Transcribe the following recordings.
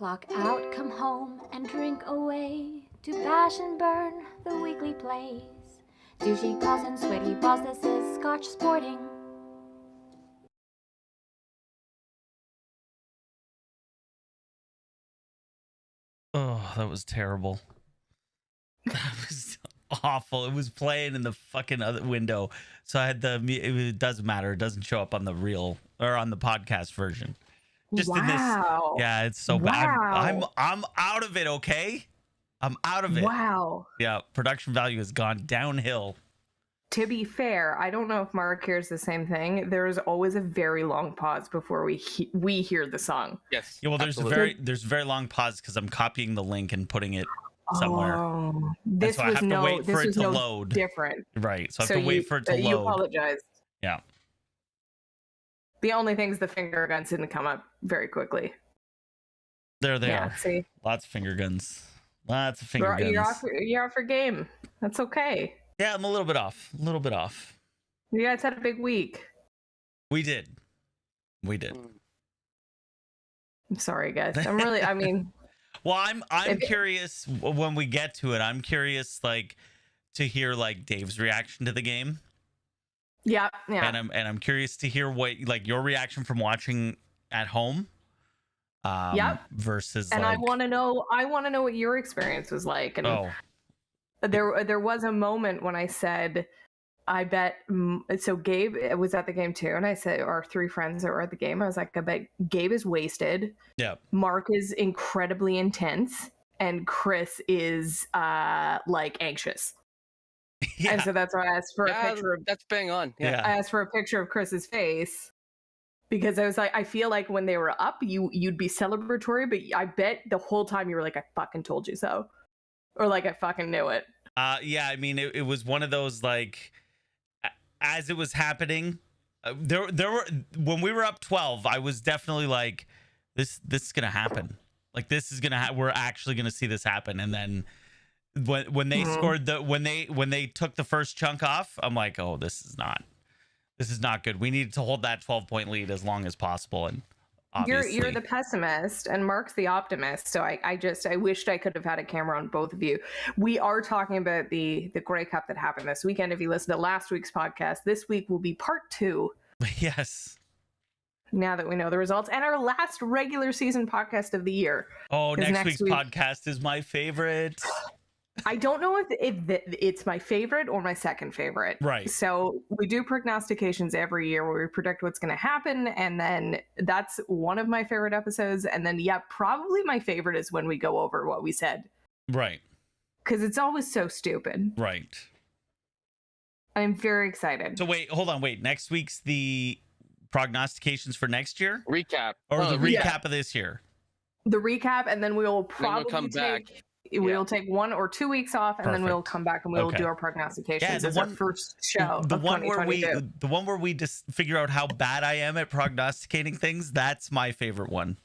clock out, come home and drink away. To bash and burn the weekly plays. Douchey calls and sweaty balls, this is Scotch sporting. Oh, that was terrible. That was awful. It was playing in the fucking other window. So I had it doesn't matter. It doesn't show up on the real or on the podcast version. Just in this. Yeah, it's so bad. I'm out of it, okay? I'm out of it. Wow. Yeah, production value has gone downhill. To be fair, I don't know if Mark hears the same thing. There is always a very long pause before we hear the song. Yes. Yeah, well, there's a very long pause because I'm copying the link and putting it somewhere. Oh, this so I have to wait for it to load. Different. Right. So I have to wait for it to load. You apologize. Yeah. The only thing is the finger guns didn't come up very quickly. There they are. See? Lots of finger guns. Lots of finger guns. You're off your game. That's okay. Yeah, I'm a little bit off. A little bit off. You guys had a big week. We did. I'm sorry, guys. I mean... Well, I'm curious when we get to it. I'm curious, like, to hear like Dave's reaction to the game. Yeah. And I'm curious to hear what like your reaction from watching at home. Versus. And I want to know what your experience was like. And there was a moment when I said, I bet. So Gabe was at the game too, and I said, our three friends that were at the game, I was like, I bet Gabe is wasted. Yeah. Mark is incredibly intense, and Chris is like anxious. Yeah. And so that's why I asked for a picture. That's bang on. Yeah. I asked for a picture of Chris's face because I was like, I feel like when they were up, you'd be celebratory, but I bet the whole time you were like, I fucking told you so, or like I fucking knew it. Yeah. I mean, it was one of those like. As it was happening, there were when we were up 12, I was definitely like, this is gonna happen. Like this is gonna we're actually gonna see this happen. And then when they scored when they took the first chunk off, I'm like, oh, this is not good. We need to hold that 12-point lead as long as possible. And obviously, you're the pessimist and Mark's the optimist. So I wished I could have had a camera on both of you. We are talking about the Grey Cup that happened this weekend. If you listened to last week's podcast, this week will be part 2. Yes. Now that we know the results, and our last regular season podcast of the year. Oh, next week's podcast is my favorite. I don't know if it's my favorite or my second favorite. Right. So we do prognostications every year where we predict what's going to happen. And then that's one of my favorite episodes. And then, probably my favorite is when we go over what we said. Right. Because it's always so stupid. Right. I'm very excited. So hold on. Next week's the prognostications for next year? Recap. Or the recap of this year? The recap. And then we will probably come back. We'll take 1 or 2 weeks off, and then we'll come back and we'll do our prognostications as our first show. The one where we just figure out how bad I am at prognosticating things. That's my favorite one.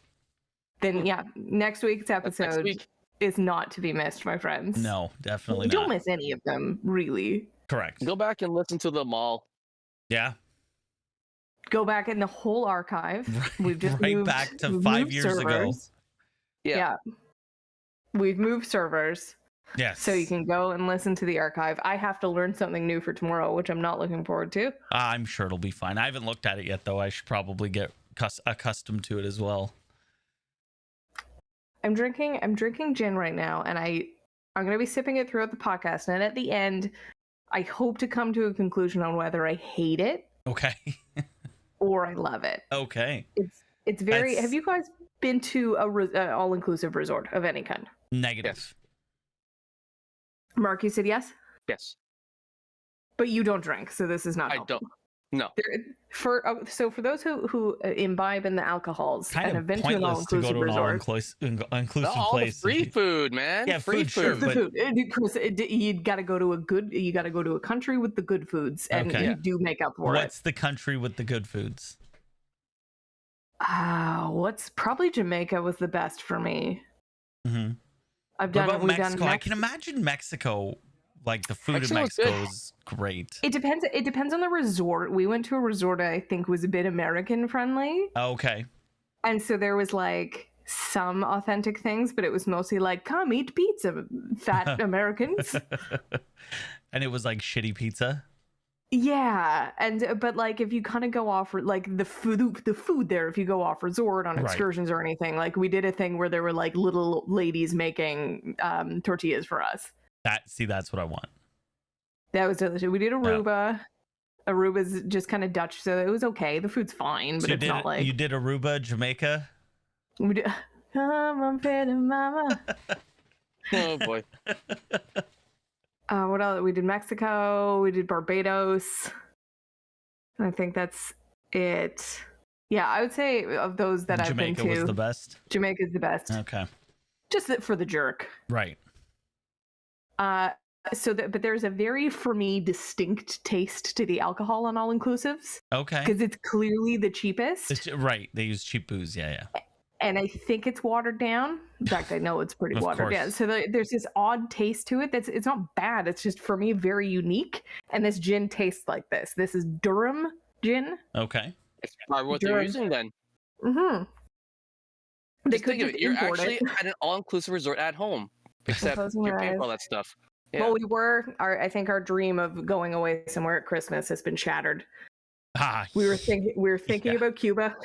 Then next week's episode is not to be missed, my friends. No, definitely not. Don't miss any of them, really. Correct. Go back and listen to them all. Yeah. Go back in the whole archive. We've just moved back to 5 years ago. Yeah. We've moved servers. Yes. So you can go and listen to the archive. I have to learn something new for tomorrow, which I'm not looking forward to. I'm sure it'll be fine. I haven't looked at it yet, though. I should probably get accustomed to it as well. I'm drinking gin right now, and I'm going to be sipping it throughout the podcast. And at the end, I hope to come to a conclusion on whether I hate it. Okay. or I love it. Okay. It's very... Have you guys been to a all-inclusive resort of any kind? Negative. Yes. Mark, you said yes? Yes. But you don't drink, so this is not helpful. I don't. No. For those who imbibe in the alcohols kind and have been to an all-inclusive resort, inclusive all place, the free food, man. Yeah, free food. Sure, food. Chris, you got to go to a country with the good foods, and you do make up for it. What's the country with the good foods? What's probably Jamaica was the best for me. Mm-hmm. We've done Mexico. I can imagine Mexico. Like the food in Mexico is great. It depends on the resort. We went to a resort I think was a bit American friendly. Okay. And so there was like some authentic things, but it was mostly like, come eat pizza, fat Americans. And it was like shitty pizza. Yeah, but like if you kind of go off like the food there, if you go off resort on excursions or anything, like we did a thing where there were like little ladies making tortillas for us. That's what I want. That was delicious. We did Aruba. Yeah. Aruba's just kind of Dutch, so it was okay. The food's fine, but it's not like you did Aruba, Jamaica. We did. Come on, pretty mama. Oh boy. What else? We did Mexico. We did Barbados. I think that's it. Yeah, I would say of those that I've been to, Jamaica was the best. Jamaica's the best. Okay. Just for the jerk. Right. But there's a very, for me, distinct taste to the alcohol on all-inclusives. Okay. Because it's clearly the cheapest. Right. They use cheap booze. Yeah. And I think it's watered down. In fact, I know it's pretty watered down. So there's this odd taste to it. It's not bad. It's just, for me, very unique. And this gin tastes like this. This is Durham gin. Okay. It's probably what they're using then. Mm-hmm. They could just you're import actually it. at an all-inclusive resort at home. Except you're paying for all that stuff. Yeah. Well, we were. I think our dream of going away somewhere at Christmas has been shattered. We were thinking about Cuba.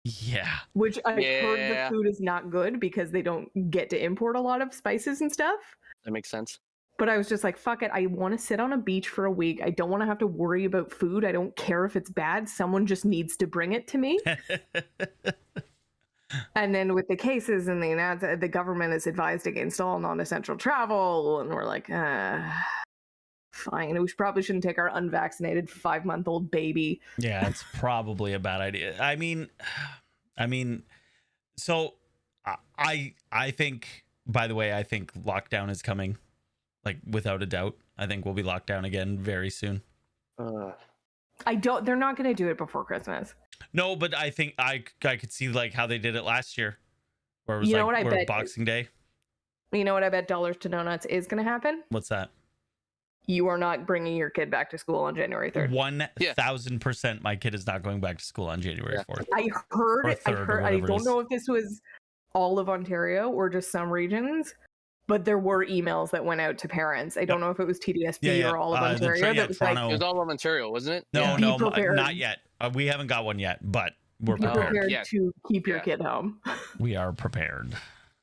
Yeah. Which I heard the food is not good because they don't get to import a lot of spices and stuff. That makes sense. But I was just like, fuck it. I want to sit on a beach for a week. I don't want to have to worry about food. I don't care if it's bad. Someone just needs to bring it to me. And then with the cases and the government is advised against all non-essential travel. And we're like, fine. We probably shouldn't take our unvaccinated 5-month-old baby. Yeah, it's probably a bad idea. I mean, so I think, by the way, I think lockdown is coming, like without a doubt. I think we'll be locked down again very soon. They're not going to do it before Christmas. No, but I think I could see like how they did it last year, where it was Boxing Day. You know what I bet dollars to donuts is going to happen? What's that? You are not bringing your kid back to school on January 3rd. 1,000% my kid is not going back to school on January 4th. I heard. I don't know if this was all of Ontario or just some regions, but there were emails that went out to parents. I don't know if it was TDSB or all of Ontario. That was like, it was all of Ontario, wasn't it? No, not yet. We haven't got one yet, but we're prepared to keep your kid home. We are prepared.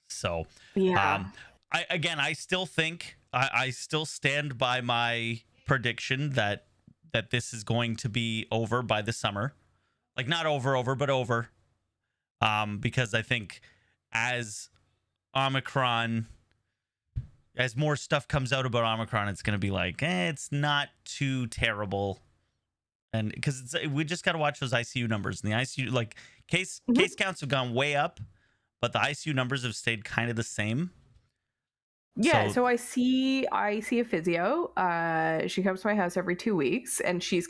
So, I still think I still stand by my prediction that this is going to be over by the summer. Like not over, but over. Because I think as Omicron, as more stuff comes out about Omicron, it's going to be like, it's not too terrible. And because we just got to watch those ICU numbers, and the ICU, like case counts have gone way up, but the ICU numbers have stayed kind of the same. Yeah, so I see a physio. She comes to my house every 2 weeks, and she's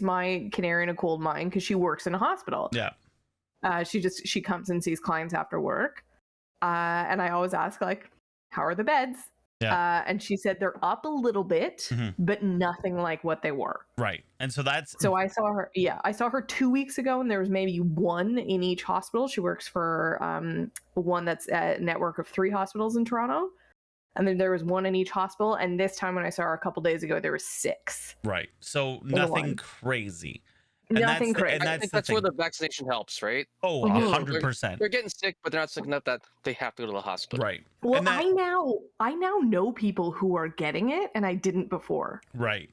my canary in a coal mine because she works in a hospital. Yeah. She comes and sees clients after work, and I always ask like, how are the beds? Yeah. And she said they're up a little bit, but nothing like what they were. Right. And so I saw her. Yeah, I saw her 2 weeks ago, and there was maybe one in each hospital. She works for one that's a network of 3 hospitals in Toronto. And then there was one in each hospital. And this time when I saw her a couple days ago, there was 6. Right. So nothing crazy. Nothing crazy. And I think that's where the vaccination helps, right? Oh, 100%. They're getting sick, but they're not sick enough that they have to go to the hospital. Right. Well, I now know people who are getting it, and I didn't before. Right.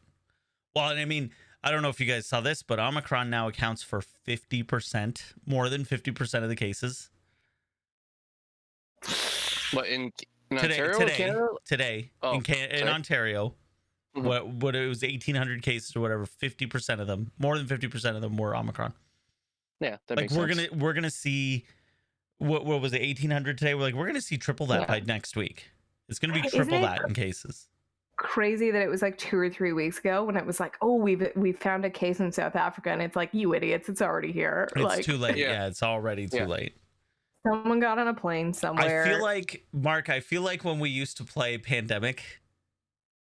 Well, and I mean, I don't know if you guys saw this, but Omicron now accounts for 50%, more than 50% of the cases. But in Ontario, today in Ontario, what it was 1,800 cases or whatever, 50% of them, more than 50% of them were Omicron. Yeah, that makes sense. We're gonna see what was it, 1,800 today? We're gonna see triple that by next week. It's gonna be triple that in cases. Crazy that it was like 2 or 3 weeks ago when it was like, oh, we've found a case in South Africa, and it's like, you idiots, it's already here. It's too late. Yeah, it's already too late. Someone got on a plane somewhere. I feel like, Mark, when we used to play Pandemic,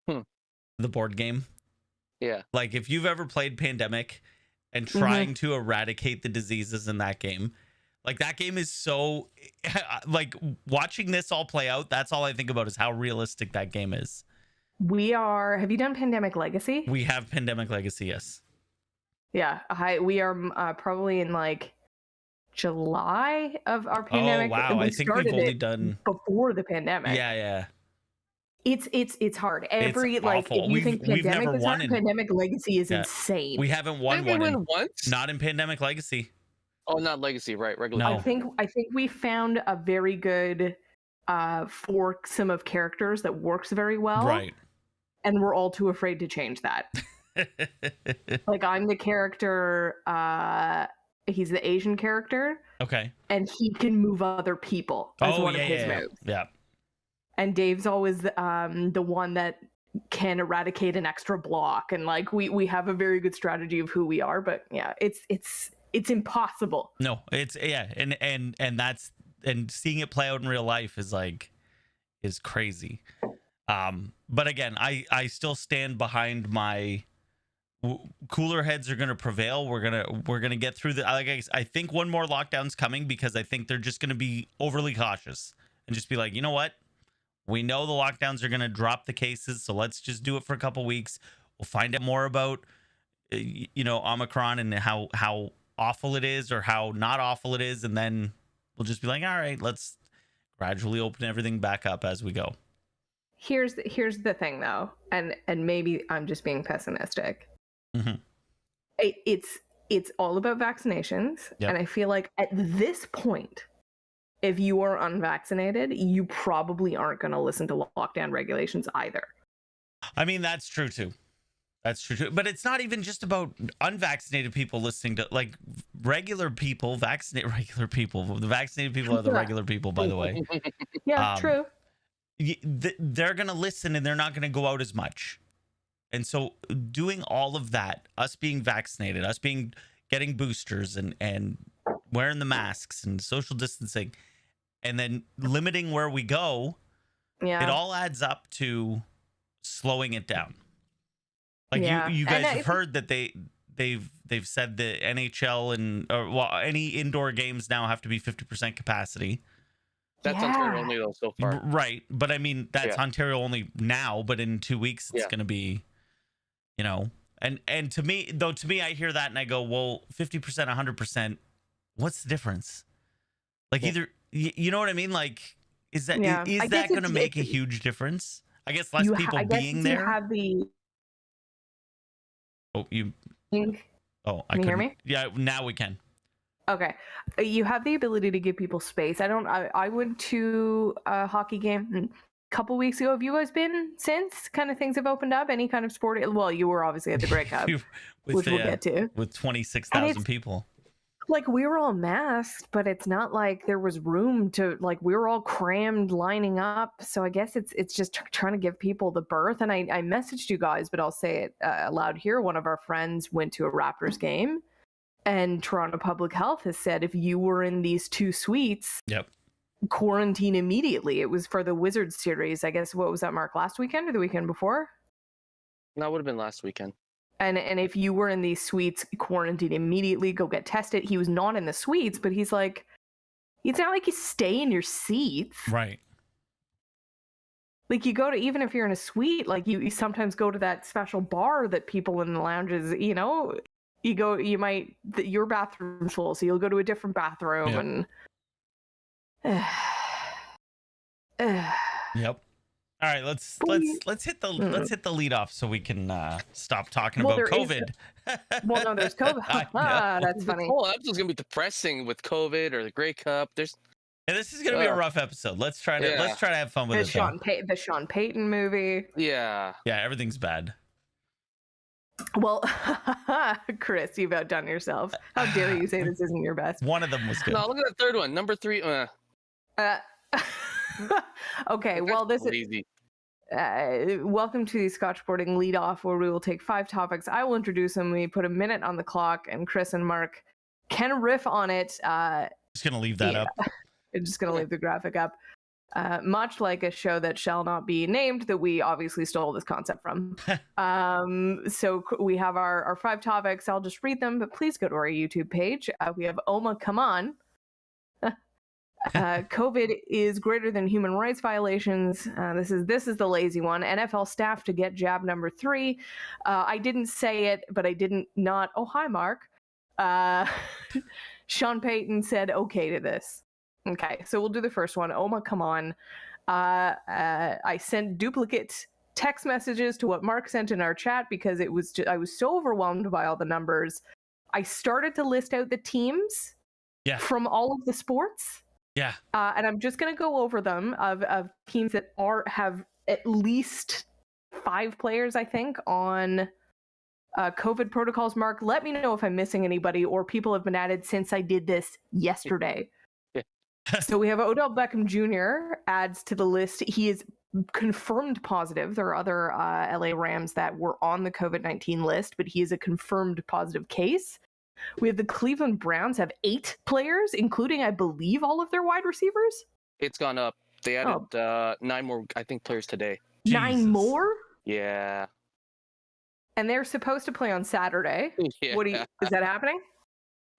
the board game. Yeah. Like if you've ever played Pandemic and trying to eradicate the diseases in that game, Like that game is so like watching this all play out. That's all I think about is how realistic that game is. Have you done Pandemic Legacy? We have Pandemic Legacy, yes. Yeah, we are probably in like July of our pandemic. Oh wow, I think we've only done before the pandemic. Yeah. It's hard. Every it's like awful. if you think we've pandemic never is won hard, Pandemic Legacy is insane. We haven't won Did we one win once? not in Pandemic Legacy. Oh, not Legacy, right? Regular. No. I think we found a very good foursome of characters that works very well. Right. And we're all too afraid to change that. Like I'm the character, he's the Asian character. Okay. And he can move other people as one of his moves. Yeah. And Dave's always the one that can eradicate an extra block, and like we have a very good strategy of who we are. But yeah, it's impossible. No, it's and that's and seeing it play out in real life is crazy. But again, I still stand behind my cooler heads are going to prevail. We're going to get through the I think one more lockdown's coming because I think they're just going to be overly cautious and just be like, you know what? We know the lockdowns are going to drop the cases, so let's just do it for a couple weeks. We'll find out more about Omicron and how awful it is or how not awful it is, and then we'll just be like, all right, let's gradually open everything back up as we go. Here's the thing though, and maybe I'm just being pessimistic. Mm-hmm. It's all about vaccinations, and I feel like at this point, if you are unvaccinated, you probably aren't going to listen to lockdown regulations either. I mean, that's true too. But it's not even just about unvaccinated people listening to like regular people, vaccinate regular people. The vaccinated people are the regular people, by the way. Yeah, true. They're going to listen and they're not going to go out as much. And so doing all of that, us being vaccinated, us getting boosters and wearing the masks and social distancing, and then limiting where we go, it all adds up to slowing it down. Like you guys have heard that they've said the NHL and any indoor games now have to be 50% capacity. That's Ontario only though so far. Right, but I mean that's Ontario only now, but in 2 weeks it's going to be, and to me I hear that and I go, well, 50%, 100%, what's the difference? Like either you know what I mean? Like is that going to make a huge difference? I guess less people being there. You have the Can you hear me? Yeah, now we can. Okay. You have the ability to give people space. I went to a hockey game a couple weeks ago. Have you guys been since kind of things have opened up? Any kind of sport? Well, you were obviously at the Grey Cup, which we'll get to. With 26,000 people. Like we were all masked, but it's not like there was room to like we were all crammed lining up. So I guess it's just trying to give people the berth. And I messaged you guys, but I'll say it aloud here. One of our friends went to a Raptors game, and Toronto Public Health has said if you were in these two suites, quarantine immediately. It was for the Wizards series. I guess what was that, Mark? Last weekend or the weekend before? No, it would have been last weekend. And if you were in these suites, quarantine immediately, go get tested. He was not in the suites, but he's like, it's not like you stay in your seats. Right. Like you go to, even if you're in a suite, like you sometimes go to that special bar that people in the lounges, your bathroom's full, so you'll go to a different bathroom and Yep. All right, let's hit the lead off so we can stop talking about COVID. No, there's COVID. That's funny. The whole episode's gonna be depressing with COVID or the Grey Cup. This is gonna be a rough episode. Let's try to have fun with it. The Sean Payton movie. Yeah, everything's bad. Well, Chris, you've outdone yourself. How dare you say this isn't your best? One of them was good. No, look at the third one, number 3. Okay, well, this is easy. Welcome to the Scotch Boarding lead off, where we will take 5 topics. I will introduce them. We put a minute on the clock, and Chris and Mark can riff on it. Just gonna leave that up. I'm just gonna leave the graphic up. Much like a show that shall not be named, that we obviously stole this concept from. So we have our 5 topics. I'll just read them, but please go to our YouTube page. We have Oma Come On, COVID is greater than human rights violations. This is the lazy one. NFL staff to get jab number 3. I didn't say it, but I didn't not. Oh, hi, Mark. Sean Payton said okay to this. Okay, so we'll do the first one. Oma, come on. I sent duplicate text messages to what Mark sent in our chat because I was so overwhelmed by all the numbers. I started to list out the teams from all of the sports. Yeah. And I'm just going to go over them of teams that have at least 5 players, I think, on COVID protocols. Mark, let me know if I'm missing anybody or people have been added since I did this yesterday. Yeah. So we have Odell Beckham Jr. adds to the list. He is confirmed positive. There are other LA Rams that were on the COVID-19 list, but he is a confirmed positive case. We have the Cleveland Browns have 8 players, including, I believe, all of their wide receivers. It's gone up. They added 9 more, I think, players today. Jesus. 9 more? Yeah. And they're supposed to play on Saturday. Yeah. Is that happening?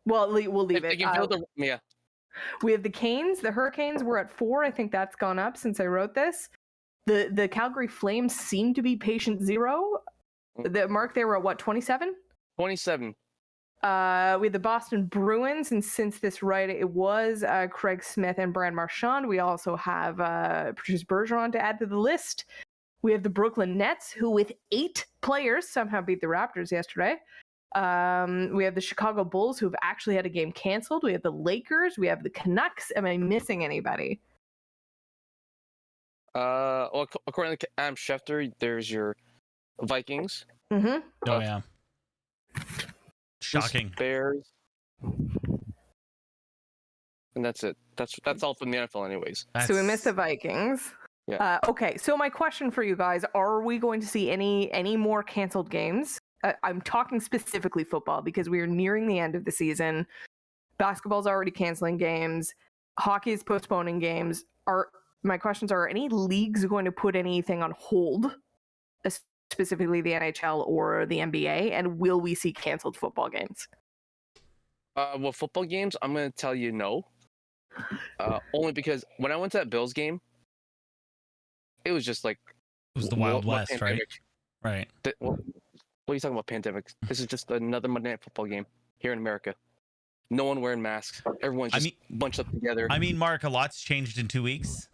Well, we'll leave it. Yeah. We have the Canes. The Hurricanes were at 4. I think that's gone up since I wrote this. The Calgary Flames seem to be patient 0. Mark, they were at what, 27? 27. We had the Boston Bruins, and since this it was Craig Smith and Brad Marchand. We also have Patrice Bergeron to add to the list. We have the Brooklyn Nets, who with 8 players somehow beat the Raptors yesterday. We have the Chicago Bulls, who have actually had a game canceled. We have the Lakers. We have the Canucks. Am I missing anybody? Well, according to Adam Schefter, there's your Vikings. Mm-hmm. Oh yeah. Shocking. Bears. And that's it. That's all from the NFL anyways. So we missed the Vikings. Yeah. Okay, so my question for you guys, are we going to see any more canceled games? I'm talking specifically football because we are nearing the end of the season. Basketball's already canceling games. Hockey is postponing games. My questions are any leagues going to put anything on hold, specifically the NHL or the NBA, and will we see canceled football games? Well, football games, I'm going to tell you no. Only because when I went to that Bills game, it was just like... It was the Wild West, right? Right. What are you talking about, pandemic? This is just another Monday Night Football game here in America. No one wearing masks. Everyone's just bunched up together. I mean, Mark, a lot's changed in 2 weeks.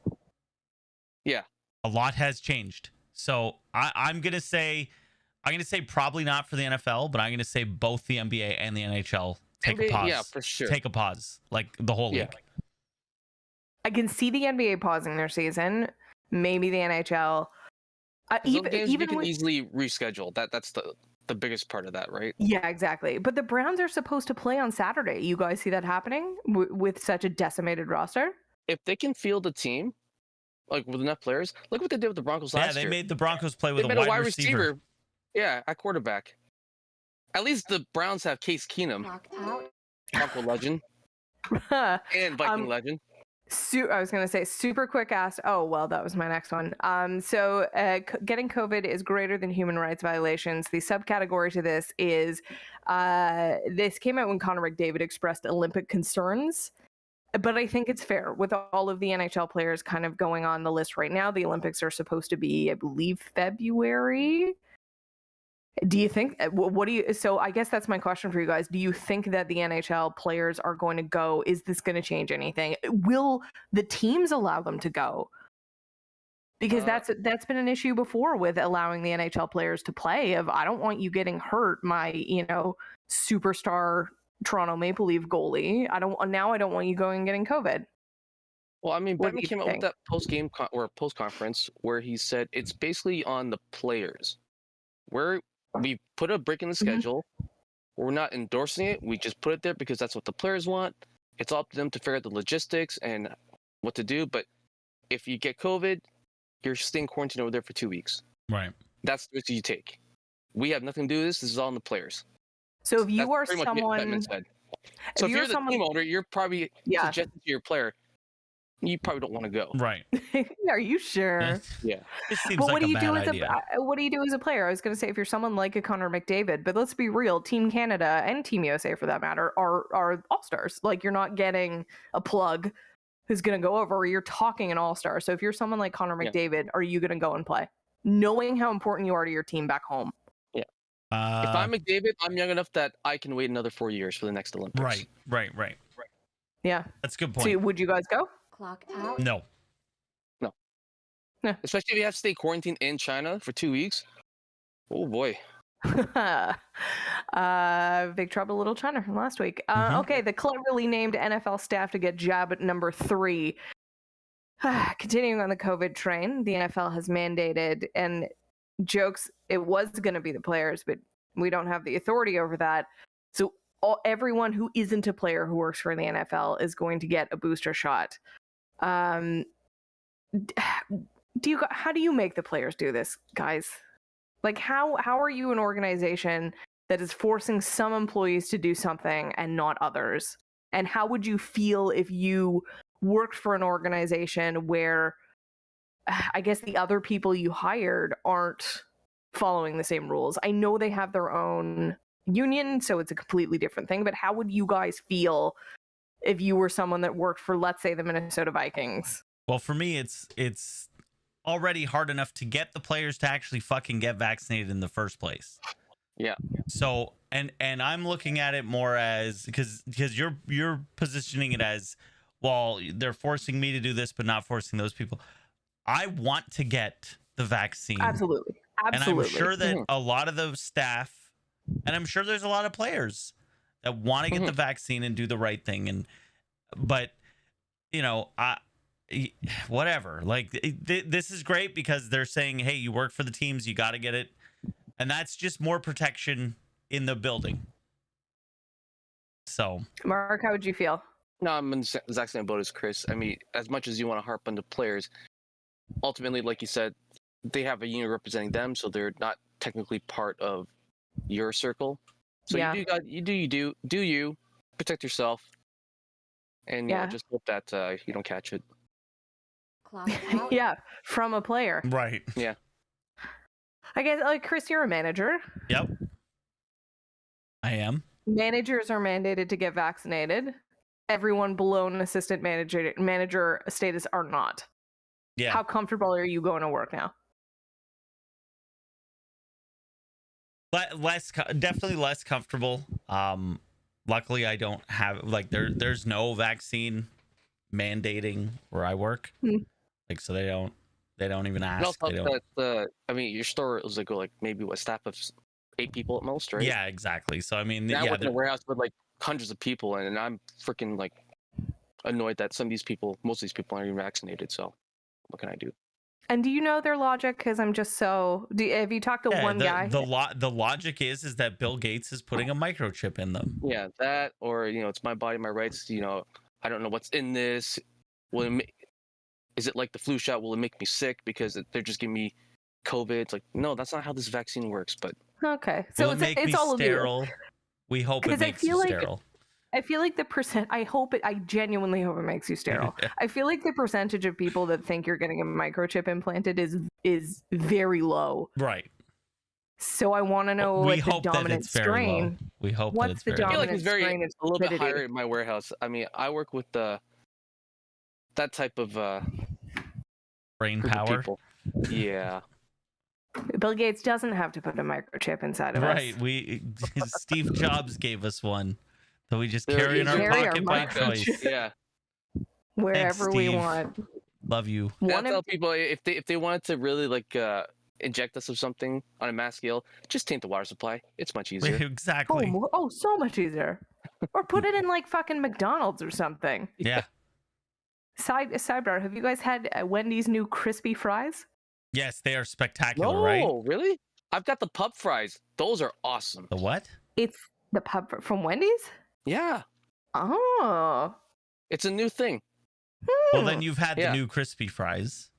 Yeah. A lot has changed. So I'm going to say probably not for the NFL, but I'm going to say both the NBA and the NHL take a pause. Yeah, for sure. Take a pause, like the whole league. I can see the NBA pausing their season. Maybe the NHL. Even you can easily reschedule. That's the biggest part of that, right? Yeah, exactly. But the Browns are supposed to play on Saturday. You guys see that happening with such a decimated roster? If they can field a team, like with enough players, look what they did with the Broncos last year. Yeah, they made the Broncos play with a wide receiver. Yeah, at quarterback. At least the Browns have Case Keenum, Bronco legend, and Viking legend. I was going to say super quick asked. Oh, well, that was my next one. So getting COVID is greater than human rights violations. The subcategory to this is this came out when Connor McDavid expressed Olympic concerns. But I think it's fair with all of the NHL players kind of going on the list right now. The Olympics are supposed to be, I believe, February. Do you think, so I guess that's my question for you guys. Do you think that the NHL players are going to go? Is this going to change anything? Will the teams allow them to go? Because that's been an issue before with allowing the NHL players to play I don't want you getting hurt, my, superstar Toronto Maple Leaf goalie. I don't want you going and getting COVID. Well, I mean, Bettman came out with that post-game or post-conference where he said it's basically on the players. We put a break in the schedule. We're not endorsing it. We just put it there because that's what the players want. It's up to them to figure out the logistics and what to do. But if you get COVID, you're staying quarantined over there for 2 weeks. Right. That's the risk you take. We have nothing to do with this. This is all on the players. So if you are someone... So if you're the team owner, you're probably suggesting to your player, you probably don't want to go. Right. Are you sure? Yeah. It seems but like what do you do idea. What do you do as a player? I was going to say if you're someone like a Connor McDavid, but let's be real, Team Canada and Team USA for that matter are all-stars. Like you're not getting a plug who's going to go over, or you're talking an all-star. So if you're someone like Connor Yeah. McDavid, are you going to go and play? Knowing how important you are to your team back home. Yeah. If I'm McDavid, I'm young enough that I can wait another 4 years for the next Olympics. Right. Yeah. That's a good point. So would you guys go? Clock out. No. Yeah. Especially if you have to stay quarantined in China for 2 weeks. Oh boy. Big Trouble Little China from last week. Mhm. Okay, the cleverly named NFL staff to get jab at number 3. Continuing on the COVID train, the NFL has mandated, and jokes, it was going to be the players, but we don't have the authority over that. So everyone who isn't a player who works for the NFL is going to get a booster shot. How do you make the players do this, guys? Like, how are you an organization that is forcing some employees to do something and not others? And how would you feel if you worked for an organization where I guess the other people you hired aren't following the same rules? I know they have their own union, so it's a completely different thing, but how would you guys feel if you were someone that worked for, let's say, the Minnesota Vikings? Well, for me, it's already hard enough to get the players to actually fucking get vaccinated in the first place. Yeah. So, and I'm looking at it more as because you're positioning it as, well, they're forcing me to do this, but not forcing those people. I want to get the vaccine. Absolutely. And I'm sure that a lot of the staff, and I'm sure there's a lot of players that want to get the vaccine and do the right thing. But you know, whatever. Like this is great because they're saying, hey, you work for the teams, you got to get it, and that's just more protection in the building. So, Mark, how would you feel? No, I'm in the exact same boat as Chris. I mean, as much as you want to harp on the players, ultimately, like you said, they have a union representing them, so they're not technically part of your circle. So you do protect yourself, and you know, just hope that you don't catch it. Clock out. Yeah, from a player. right. Yeah. I guess, like, Chris, you're a manager. Yep. I am. Managers are mandated to get vaccinated. Everyone below an assistant manager status are not. Yeah. How comfortable are you going to work now? Definitely less comfortable. Luckily I don't have there's no vaccine mandating where I work. Like, so they don't even ask. I mean, your store is like maybe a staff of 8 people at most, right? Yeah, exactly. So I mean, now work in a warehouse with like hundreds of people, and I'm freaking like annoyed that most of these people aren't even vaccinated. So what can I do? And do you know their logic? Because I'm just so. Have you talked to one guy? The logic is that Bill Gates is putting a microchip in them. Yeah, that, or it's my body, my rights. I don't know what's in this. Is it like the flu shot? Will it make me sick because they're just giving me COVID? It's like, no, that's not how this vaccine works. But okay, so it's all sterile? We hope it makes you sterile. I feel like I genuinely hope it makes you sterile. I feel like the percentage of people that think you're getting a microchip implanted is very low. Right. So I want to know what the dominant strain. We hope what's the dominant strain? It's a little bit higher in my warehouse. I mean, I work with that type of brain power. Yeah. Bill Gates doesn't have to put a microchip inside of us. Right. Steve Jobs gave us one. So we just carry in our pocket by choice. Yeah. Wherever Thanks, we want. Love you. I tell people if they wanted to really inject us with something on a mass scale, just taint the water supply. It's much easier. Exactly. Oh, so much easier. Or put it in like fucking McDonald's or something. Yeah. Sidebar, have you guys had Wendy's new crispy fries? Yes, they are spectacular, right? Oh, really? I've got the pub fries. Those are awesome. The what? It's the pub from Wendy's? Yeah. Oh. It's a new thing. Well, then you've had the new crispy fries.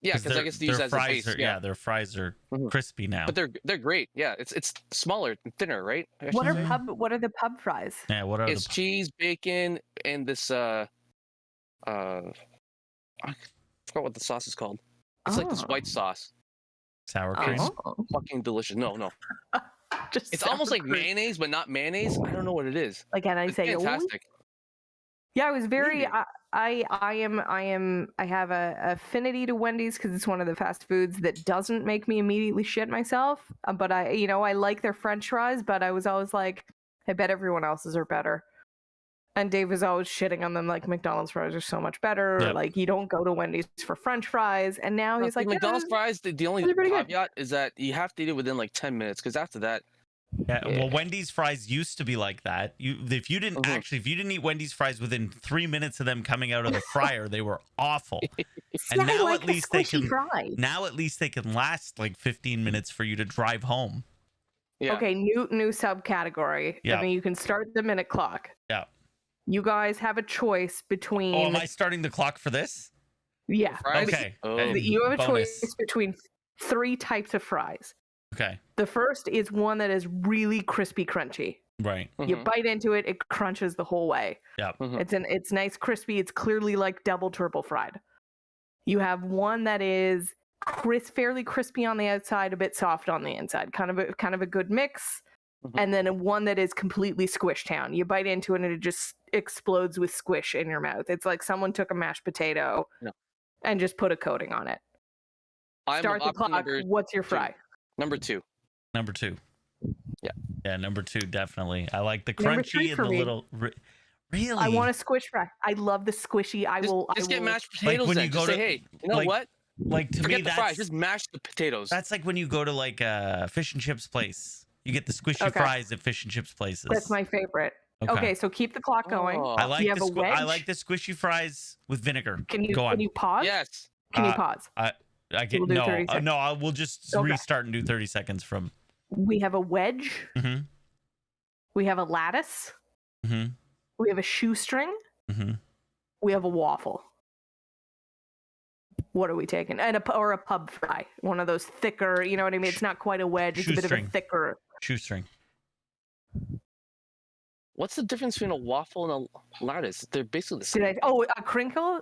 Yeah, because I guess these as a base. Their fries are crispy now. But they're great. Yeah, it's smaller and thinner, right? What are the pub fries? Yeah, what are it's cheese, bacon, and this I forgot what the sauce is called. It's like this white sauce. Sour cream. Fucking delicious. No. Just it's almost like mayonnaise, but not mayonnaise. I don't know what it is. Like, and I say, fantastic. Yeah, I was very. Really? I have a affinity to Wendy's because it's one of the fast foods that doesn't make me immediately shit myself. But I like their French fries. But I was always like, I bet everyone else's are better. And Dave was always shitting on them, like McDonald's fries are so much better. Yep. Like you don't go to Wendy's for French fries. And now he's like, McDonald's fries. The only they're pretty good. caveat is that you have to eat it within like 10 minutes, because after that, Yeah, well, Wendy's fries used to be like that. If you didn't eat Wendy's fries within 3 minutes of them coming out of the fryer, they were awful. And now at least they can. Now at least they can last like 15 minutes for you to drive home. Yeah. Okay, new subcategory. Yeah. I mean, you can start the minute clock. Yeah. You guys have a choice between. Oh, am I starting the clock for this? Yeah. Fries? Okay. You have a Bonus. choice between 3 types of fries. Okay. The first is one that is really crispy, crunchy. Right. You bite into it, it crunches the whole way. Yeah. It's nice, crispy. It's clearly like double, triple fried. You have one that is fairly crispy on the outside, a bit soft on the inside. Kind of a good mix. And then one that is completely squish town. You bite into it and it just explodes with squish in your mouth. It's like someone took a mashed potato and just put a coating on it. Start the clock. What's your fry? Number 2. Number 2. Yeah. Yeah, number 2, definitely. I like the crunchy and the little. Really? I want a squish fry. I love the squishy. Just get mashed potatoes. Like when then. you go say, to, hey, you know what? Like to Forget me, the fries. Just mash the potatoes. That's like when you go to like a fish and chips place. You get the squishy fries at fish and chips places. That's my favorite. Okay, so keep the clock going. I like I like the squishy fries with vinegar. Can you go on. Can you pause? Yes. Can you pause? I get no. We'll just restart and do 30 seconds from. We have a wedge. Mm-hmm. We have a lattice. Mm-hmm. We have a shoestring. Mm-hmm. We have a waffle. What are we taking? And a pub fry. One of those thicker, you know what I mean? It's not quite a wedge. It's a bit of a thicker. Shoestring. What's the difference between a waffle and a lattice? They're basically the same. A crinkle?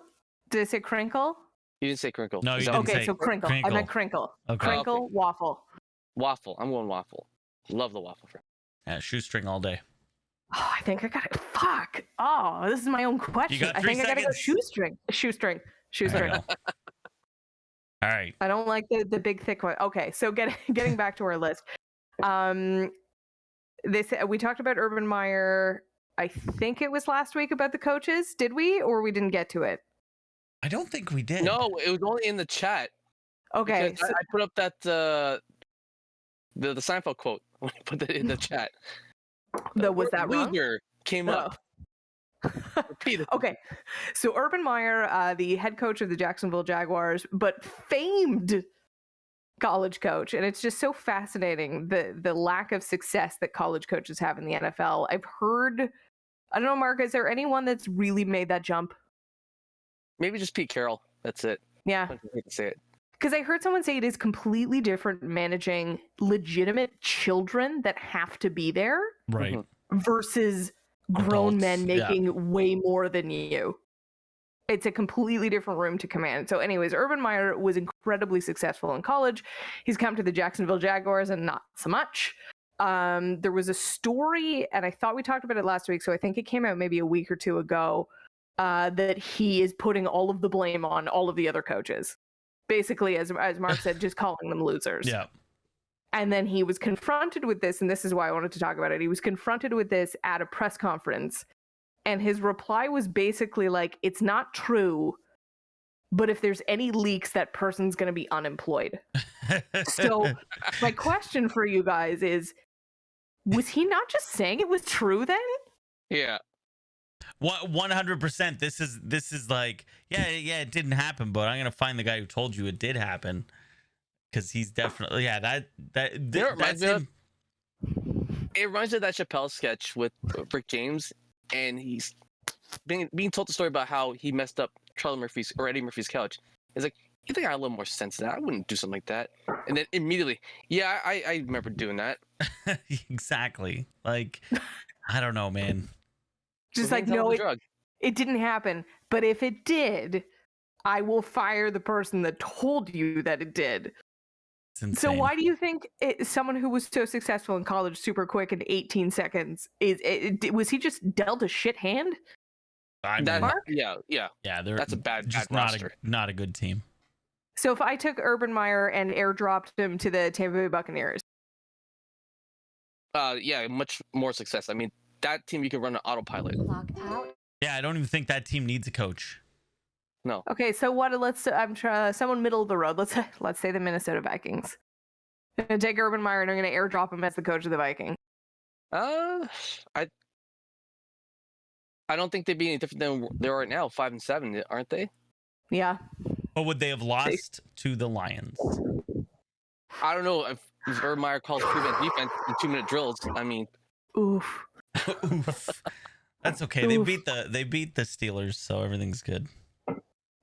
Did I say crinkle? You didn't say crinkle. No, you didn't say Okay, so crinkle. I meant crinkle. Okay. Crinkle, waffle. Waffle. I'm going waffle. Love the waffle fry. Yeah, shoestring all day. Oh, I think I got it. Fuck. Oh, this is my own question. You got 3 I think seconds. I gotta go shoestring. All right. I don't like the big thick one. Okay, so getting back to our list. We talked about Urban Meyer. I think it was last week about the coaches. Did we, or we didn't get to it? I don't think we did. No, it was only in the chat. Okay, so I put up that the Seinfeld quote when I put that in the chat. Was that wrong? Loser came up. Repeat it. Okay, so Urban Meyer, the head coach of the Jacksonville Jaguars, but famed college coach, and it's just so fascinating the lack of success that college coaches have in the NFL. I've heard, I don't know, Mark, is there anyone that's really made that jump? Maybe just Pete Carroll. That's it. Yeah. I hate to say it. Because I heard someone say it is completely different managing legitimate children that have to be there, right, versus grown men making way more than you. It's a completely different room to command. So anyways, Urban Meyer was incredibly successful in college. He's come to the Jacksonville Jaguars and not so much. There was a story, and I thought we talked about it last week, so I think it came out maybe a week or two ago, that he is putting all of the blame on all of the other coaches. Basically, as Mark said, just calling them losers. Yeah. And then he was confronted with this, and this is why I wanted to talk about it. He was confronted with this at a press conference, and his reply was basically like, it's not true, but if there's any leaks, that person's going to be unemployed. So my question for you guys is, was he not just saying it was true then? Yeah. 100%. This is like, yeah, it didn't happen, but I'm gonna find the guy who told you it did happen, because he's definitely that's him. It reminds me of that Chappelle sketch with Rick James, and he's being told the story about how he messed up Eddie Murphy's couch. It's like, you think I had a little more sense than that? I wouldn't do something like that. And then immediately, yeah, I remember doing that. Exactly. Like, I don't know, man. Just like, no, it didn't happen. But if it did, I will fire the person that told you that it did. So why do you think someone who was so successful in college super quick in 18 seconds, was he just dealt a shit hand? I mean, That's a bad just roster. Not a good team. So if I took Urban Meyer and airdropped him to the Tampa Bay Buccaneers, much more success. I mean, that team you can run an autopilot. Clock out. Yeah, I don't even think that team needs a coach. No. okay. So what? I'm trying someone middle of the road. Let's say the Minnesota Vikings. I'm gonna take Urban Meyer and I'm gonna airdrop him as the coach of the Vikings. I don't think they'd be any different than they are right now. 5-7, aren't they? Yeah. But would they have lost to the Lions? I don't know if Urban Meyer calls prevent defense in 2-minute drills. I mean, Oof. Oof. That's okay. Oof. They beat the Steelers, so everything's good.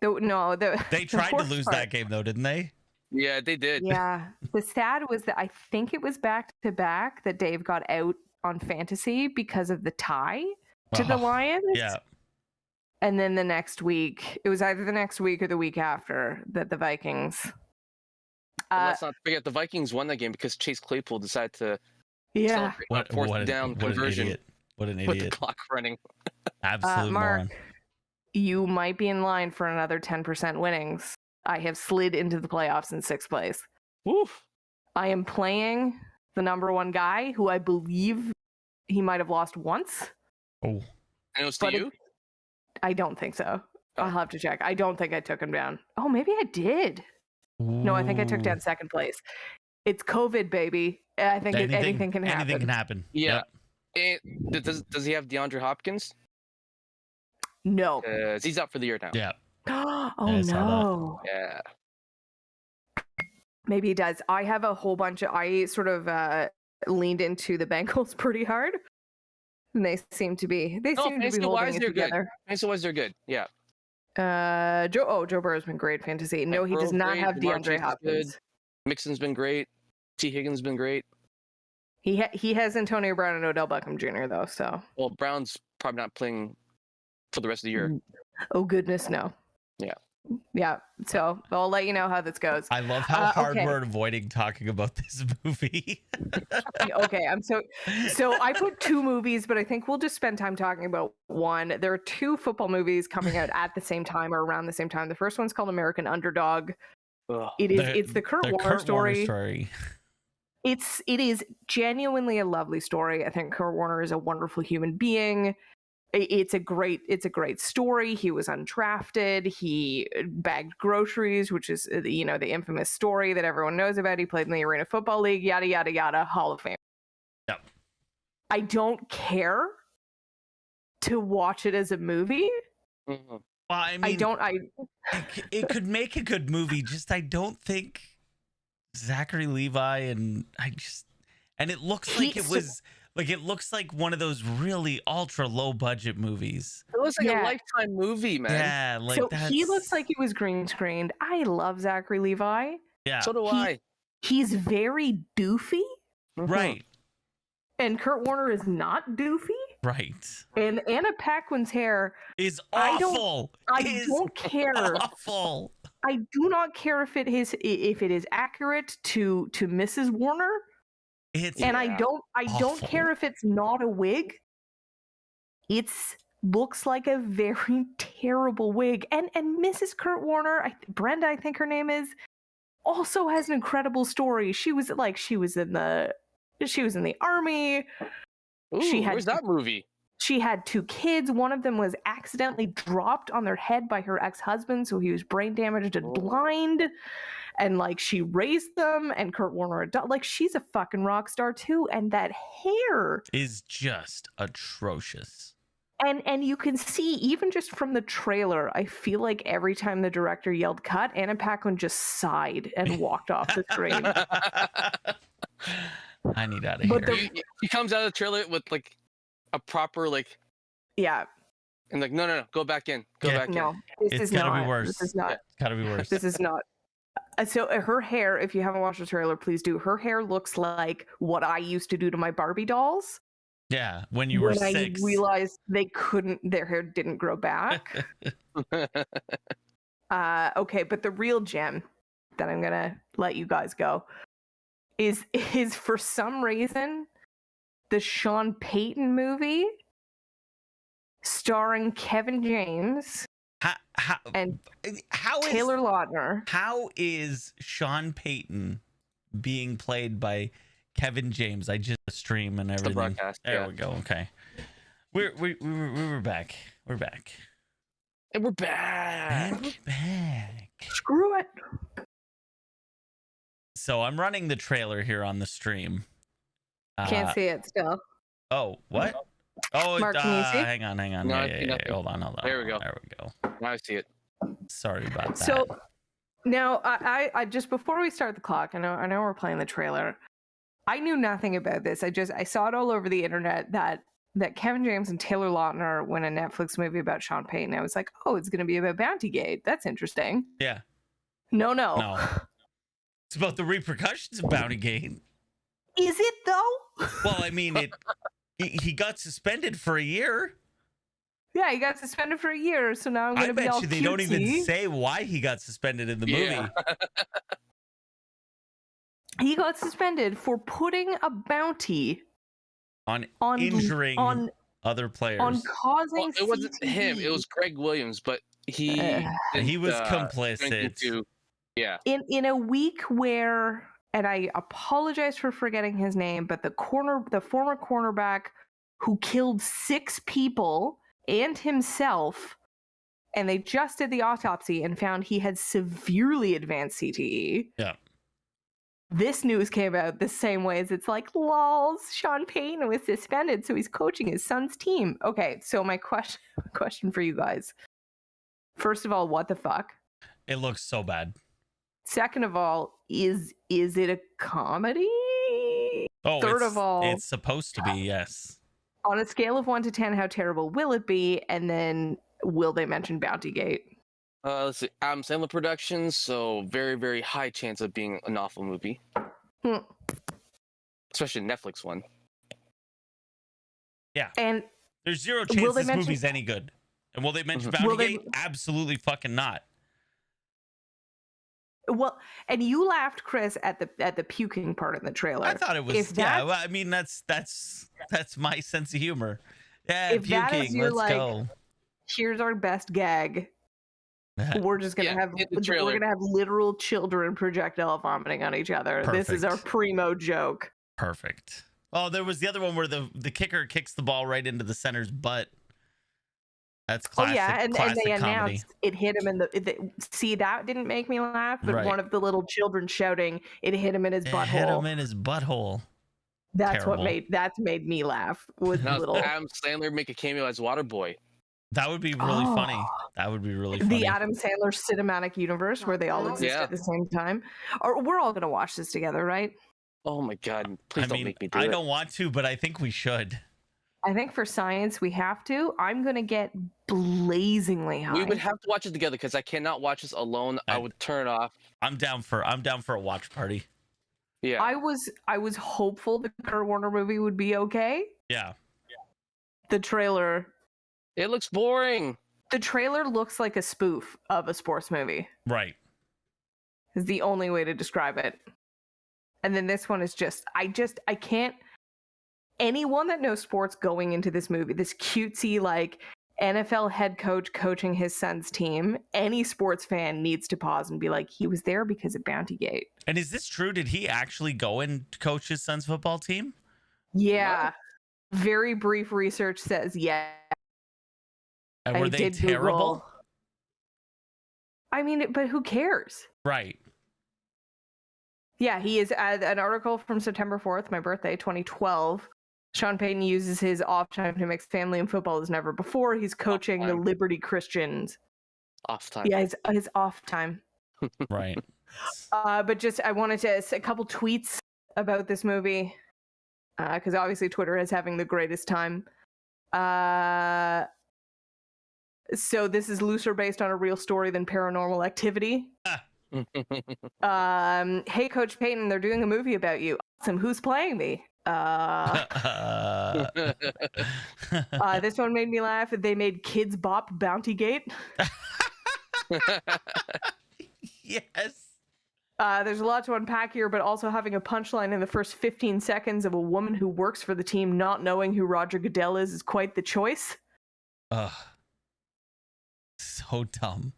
They tried to lose that game though, didn't they? yeah, they did. Yeah. The sad was that I think it was back to back that Dave got out on fantasy because of the tie to the Lions. Yeah. And then the next week, it was either the next week or the week after that the Vikings. Let's not forget the Vikings won that game because Chase Claypool decided to celebrate on fourth down conversion. What an idiot. With the clock running. Absolute Mark, moron. you might be in line for another 10% winnings. I have slid into the playoffs in 6th place. Woof. I am playing the number one guy who I believe he might have lost once. Oh. And it was to you? I don't think so. I'll have to check. I don't think I took him down. Oh, maybe I did. No, I think I took down 2nd place. It's COVID, baby. I think anything can happen. Anything can happen. Yeah. Yep. Does he have DeAndre Hopkins? No. He's out for the year now. Yeah. Oh, no. Yeah. Maybe he does. I have a whole bunch of... I sort of leaned into the Bengals pretty hard. And they seem to be holding it together. Fantasy-wise, they're good. Yeah. Joe Burrow's been great fantasy. No, he does not have DeAndre Hopkins. Mixon's been great. T. Higgins been great. He has Antonio Brown and Odell Beckham Jr. though. So. Well, Brown's probably not playing for the rest of the year. Oh goodness, no. Yeah. Yeah. So I'll let you know how this goes. I love how hard we're avoiding talking about this movie. Okay, so I put 2 movies, but I think we'll just spend time talking about one. There are 2 football movies coming out at the same time or around the same time. The first one's called American Underdog. It's the Kurt Warner story. It is genuinely a lovely story. I think Kurt Warner is a wonderful human being. It's a great story. He was undrafted. He bagged groceries, which is the infamous story that everyone knows about. He played in the Arena Football League, yada yada yada, Hall of Fame. Yep. I don't care to watch it as a movie. Mm-hmm. Well, I mean, it could make a good movie. Just I don't think Zachary Levi and it looks like it was. Like, it looks like one of those really ultra low budget movies. It looks like a Lifetime movie, man. Yeah, like so he looks like he was green screened. I love Zachary Levi. Yeah. So do I. He's very doofy. Right. And Kurt Warner is not doofy. Right. And Anna Paquin's hair is awful. I don't care. Awful. I do not care if it is accurate to Mrs. Warner. I don't care if it's not a wig. It's looks like a very terrible wig. And Mrs. Kurt Warner, Brenda, I think her name is, also has an incredible story. She was in the army. Ooh, where's that movie? She had 2 kids. One of them was accidentally dropped on their head by her ex-husband, so he was brain damaged and blind. And she raised them, and Kurt Warner she's a fucking rock star too. And that hair is just atrocious. And you can see even just from the trailer, I feel like every time the director yelled cut, Anna Paquin just sighed and walked off the screen. I need out of here. He comes out of the trailer with a proper yeah. And no, go back in. Go back in. No, it's gotta be worse. This is not. It's gotta be worse. This is not. So her hair, if you haven't watched the trailer, please do. Her hair looks like what I used to do to my Barbie dolls. Yeah, when you were 6. I realized their hair didn't grow back. Okay, but the real gem that I'm gonna let you guys go is for some reason the Sean Payton movie starring Kevin James and Taylor Lautner. How is Sean Payton being played by Kevin James? I just stream and everything. The broadcast, there we go. Okay, we're back. We're back. And we're back. Screw it. So I'm running the trailer here on the stream. Can't see it still. Oh, what? Oh, Mark, can you see? Hang on. No, Yeah. Hold on. There we go. Now I see it. Sorry about that. So now I just before we start the clock, I know we're playing the trailer. I knew nothing about this. I saw it all over the internet that Kevin James and Taylor Lautner win a Netflix movie about Sean Payton. I was like, oh, it's going to be about Bountygate. That's interesting. Yeah. No. It's about the repercussions of Bountygate. Is it though? Well, I mean, he got suspended for a year. Yeah, he got suspended for a year, so now I'm going to be all cutesy. They don't even say why he got suspended in the movie. He got suspended for putting a bounty on injuring other players. On causing it wasn't him. It was Greg Williams, but he was complicit. Yeah. In a week where, and I apologize for forgetting his name, but the former cornerback who killed 6 people and himself, and they just did the autopsy and found he had severely advanced CTE. Yeah. This news came out the same way as it's like, lols, Sean Payton was suspended, so he's coaching his son's team. Okay, so my question for you guys. First of all, what the fuck? It looks so bad. Second of all, is it a comedy? Oh, Third of all, it's supposed to be, yes. On a scale of 1 to 10, how terrible will it be? And then will they mention Bountygate? Let's see. Adam Sandler Productions, so very, very high chance of being an awful movie. Especially a Netflix one. Yeah. And there's zero chance this movie's any good. And will they mention Bountygate? Absolutely fucking not. Well, and you laughed, Chris, at the puking part in the trailer. I thought it was well, I mean that's my sense of humor. Yeah, puking. Let's go. Here's our best gag. We're just gonna have literal children projectile vomiting on each other. Perfect. This is our primo joke. Perfect. Oh, there was the other one where the kicker kicks the ball right into the center's butt. That's classic. Oh yeah, and they announced it hit him in the. See, that didn't make me laugh, but one of the little children shouting, "It hit him in his butthole." Hit him in his butthole. That's terrible. That's made me laugh. With little Adam Sandler make a cameo as Waterboy. That would be really funny. That would be really funny. The Adam Sandler cinematic universe where they all exist at the same time. Or we're all gonna watch this together, right? Oh my god! Please don't make me do it. I don't want to, but I think we should. I think for science we have to. I'm gonna get blazingly high. We would have to watch it together because I cannot watch this alone. I would turn it off. I'm down for a watch party. Yeah. I was hopeful the Kurt Warner movie would be okay. Yeah. The trailer. It looks boring. The trailer looks like a spoof of a sports movie. Right. Is the only way to describe it. And then this one is I can't. Anyone that knows sports going into this movie, this cutesy like NFL head coach coaching his son's team, any sports fan needs to pause and be like, he was there because of Bountygate. And is this true? Did he actually go and coach his son's football team? Yeah. What? Very brief research says yeah. And were they terrible? Google. I mean, but who cares? Right. Yeah, he is an article from September 4th, my birthday, 2012. Sean Payton uses his off time to mix family and football as never before. He's coaching the Liberty Christians. Off time. Yeah, his off time. Right. But just I wanted to say a couple tweets about this movie because obviously Twitter is having the greatest time. So this is looser based on a real story than Paranormal Activity. Hey, Coach Payton, they're doing a movie about you. Awesome. Who's playing me? This one made me laugh. They made Kids Bop Bountygate. Yes. There's a lot to unpack here, but also having a punchline in the first 15 seconds of a woman who works for the team not knowing who Roger Goodell is quite the choice. Ugh. So dumb.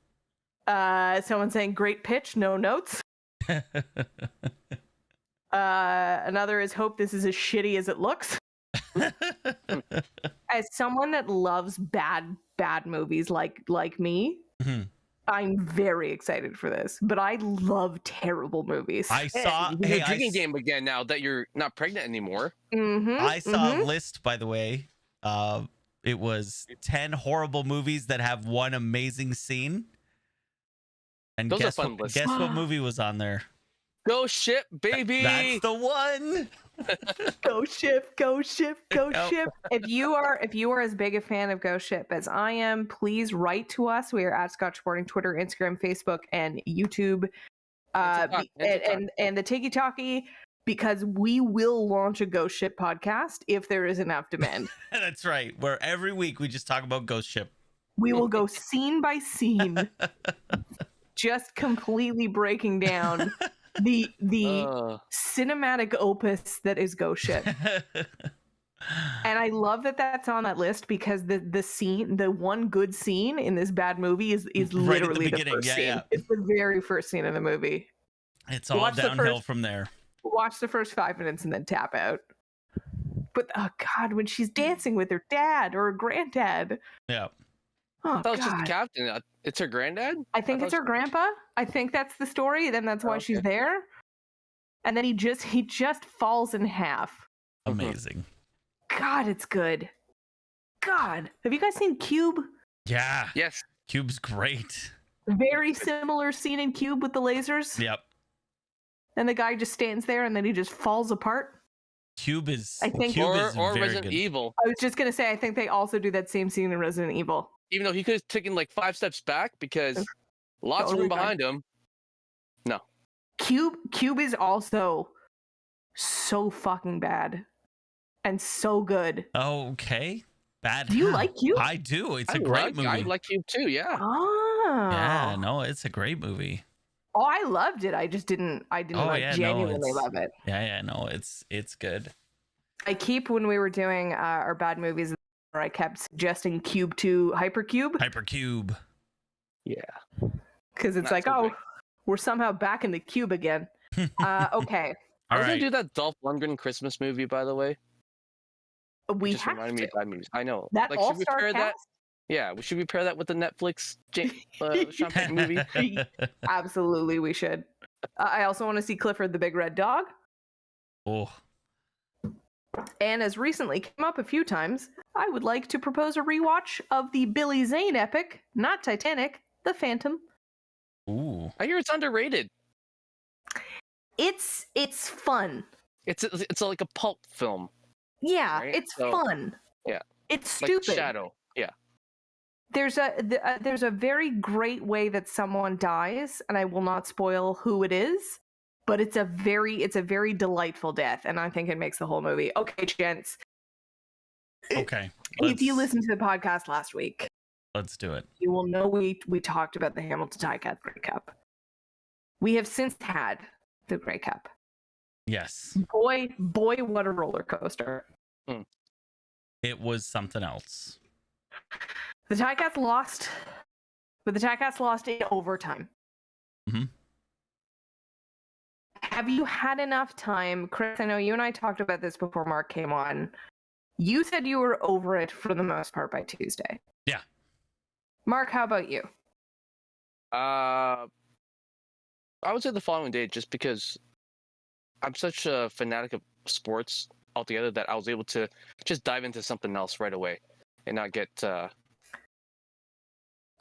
Someone saying great pitch, no notes. Another is hope this is as shitty as it looks. As someone that loves bad movies like me, I'm very excited for this. But I love terrible movies. I saw a drinking game again now that you're not pregnant anymore. I saw a list, by the way. It was 10 horrible movies that have one amazing scene. And Those guess are fun what, lists. guess what movie was on there? Ghost Ship, baby. That's the one. Ghost Ship, Ghost Ship, Ghost Ship. If you are as big a fan of Ghost Ship as I am, please write to us. We are at Scotch Sporting, Twitter, Instagram, Facebook, and YouTube. And the Tiki Talkie, because we will launch a Ghost Ship podcast if there is enough demand. That's right. Where every week we just talk about Ghost Ship. We will go scene by scene, just completely breaking down the cinematic opus that is Ghost Ship. And I love that that's on that list because the one good scene in this bad movie is literally the first scene. Yeah. It's the very first scene of the movie. It's all downhill from there. Watch the first 5 minutes and then tap out. But oh god, when she's dancing with her dad or her granddad. Yeah. Oh, that was just the captain. It's her granddad? I think it's her grandpa. I think that's the story. Then that's why she's there. And then he just falls in half. Amazing. God, it's good. God, have you guys seen Cube? Yeah. Yes. Cube's great. Very similar scene in Cube with the lasers. Yep. And the guy just stands there and then he just falls apart. Cube is, I think, Cube is or very Resident good. Evil. I was just gonna say, I think they also do that same scene in Resident Evil. Even though he could have taken like 5 steps back because lots of room behind him. No. Cube is also so fucking bad and so good. Okay. Bad. Do you like Cube? I do. It's a great movie. I like Cube too, yeah. Oh. Yeah, no, it's a great movie. Oh, I loved it. I just didn't genuinely love it. Yeah, no, it's good. I keep, when we were doing our bad movies, I kept suggesting Cube to Hypercube. Hypercube. Yeah. Because it's we're somehow back in the cube again. Okay. I was going to do that Dolph Lundgren Christmas movie, by the way. We just have reminded me of bad movies. I know. That like, all-star cast? That? Yeah, should we pair that with the Netflix Champagne movie? Absolutely, we should. I also want to see Clifford the Big Red Dog. Oh. And as recently came up a few times, I would like to propose a rewatch of the Billy Zane epic, not Titanic, The Phantom. Ooh. I hear it's underrated. It's fun. It's like a pulp film. Yeah, right? it's fun. Yeah. It's stupid. Like Shadow. Yeah. There's a very great way that someone dies, and I will not spoil who it is, but it's a very delightful death, and I think it makes the whole movie. Okay, gents. Okay. If you listened to the podcast last week, let's do it. You will know we talked about the Hamilton Ticats Grey Cup. We have since had the Grey Cup. Yes. Boy, what a roller coaster. It was something else. The Ticats lost, but the Ticats lost in overtime. Mm-hmm. Have you had enough time, Chris? I know you and I talked about this before Mark came on. You said you were over it for the most part by Tuesday. Yeah. Mark, how about you? I would say the following day, just because I'm such a fanatic of sports altogether that I was able to just dive into something else right away and not get.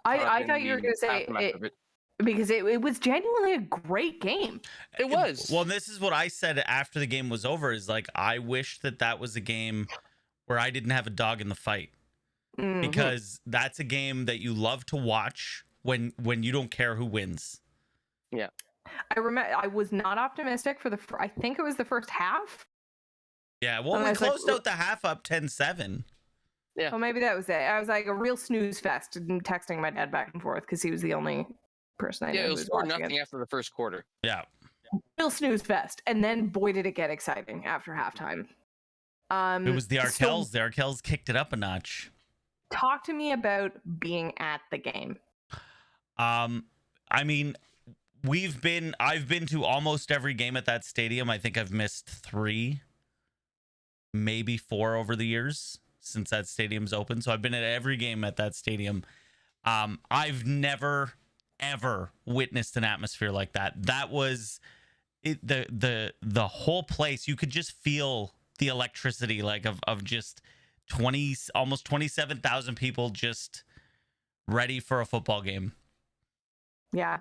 I thought you were going to say it, because it was genuinely a great game. It was. Well, this is what I said after the game was over. Is like I wish that was a game where I didn't have a dog in the fight, because that's a game that you love to watch when you don't care who wins. Yeah. I remember I was not optimistic for I think it was the first half. Yeah, well, we closed out the half up 10-7. Yeah. Well, maybe that was it. I was like a real snooze fest and texting my dad back and forth because he was the only person I knew. Yeah, it was 4-0 after the first quarter. Yeah. Real snooze fest. And then boy did it get exciting after halftime. It was the Arkells. The Arkells kicked it up a notch. Talk to me about being at the game. I mean, I've been to almost every game at that stadium. I think I've missed 3, maybe 4 over the years since that stadium's open. So I've been at every game at that stadium. I've never ever witnessed an atmosphere like that. That was it, the whole place. You could just feel the electricity, like of just almost 27,000 people just ready for a football game. Yeah,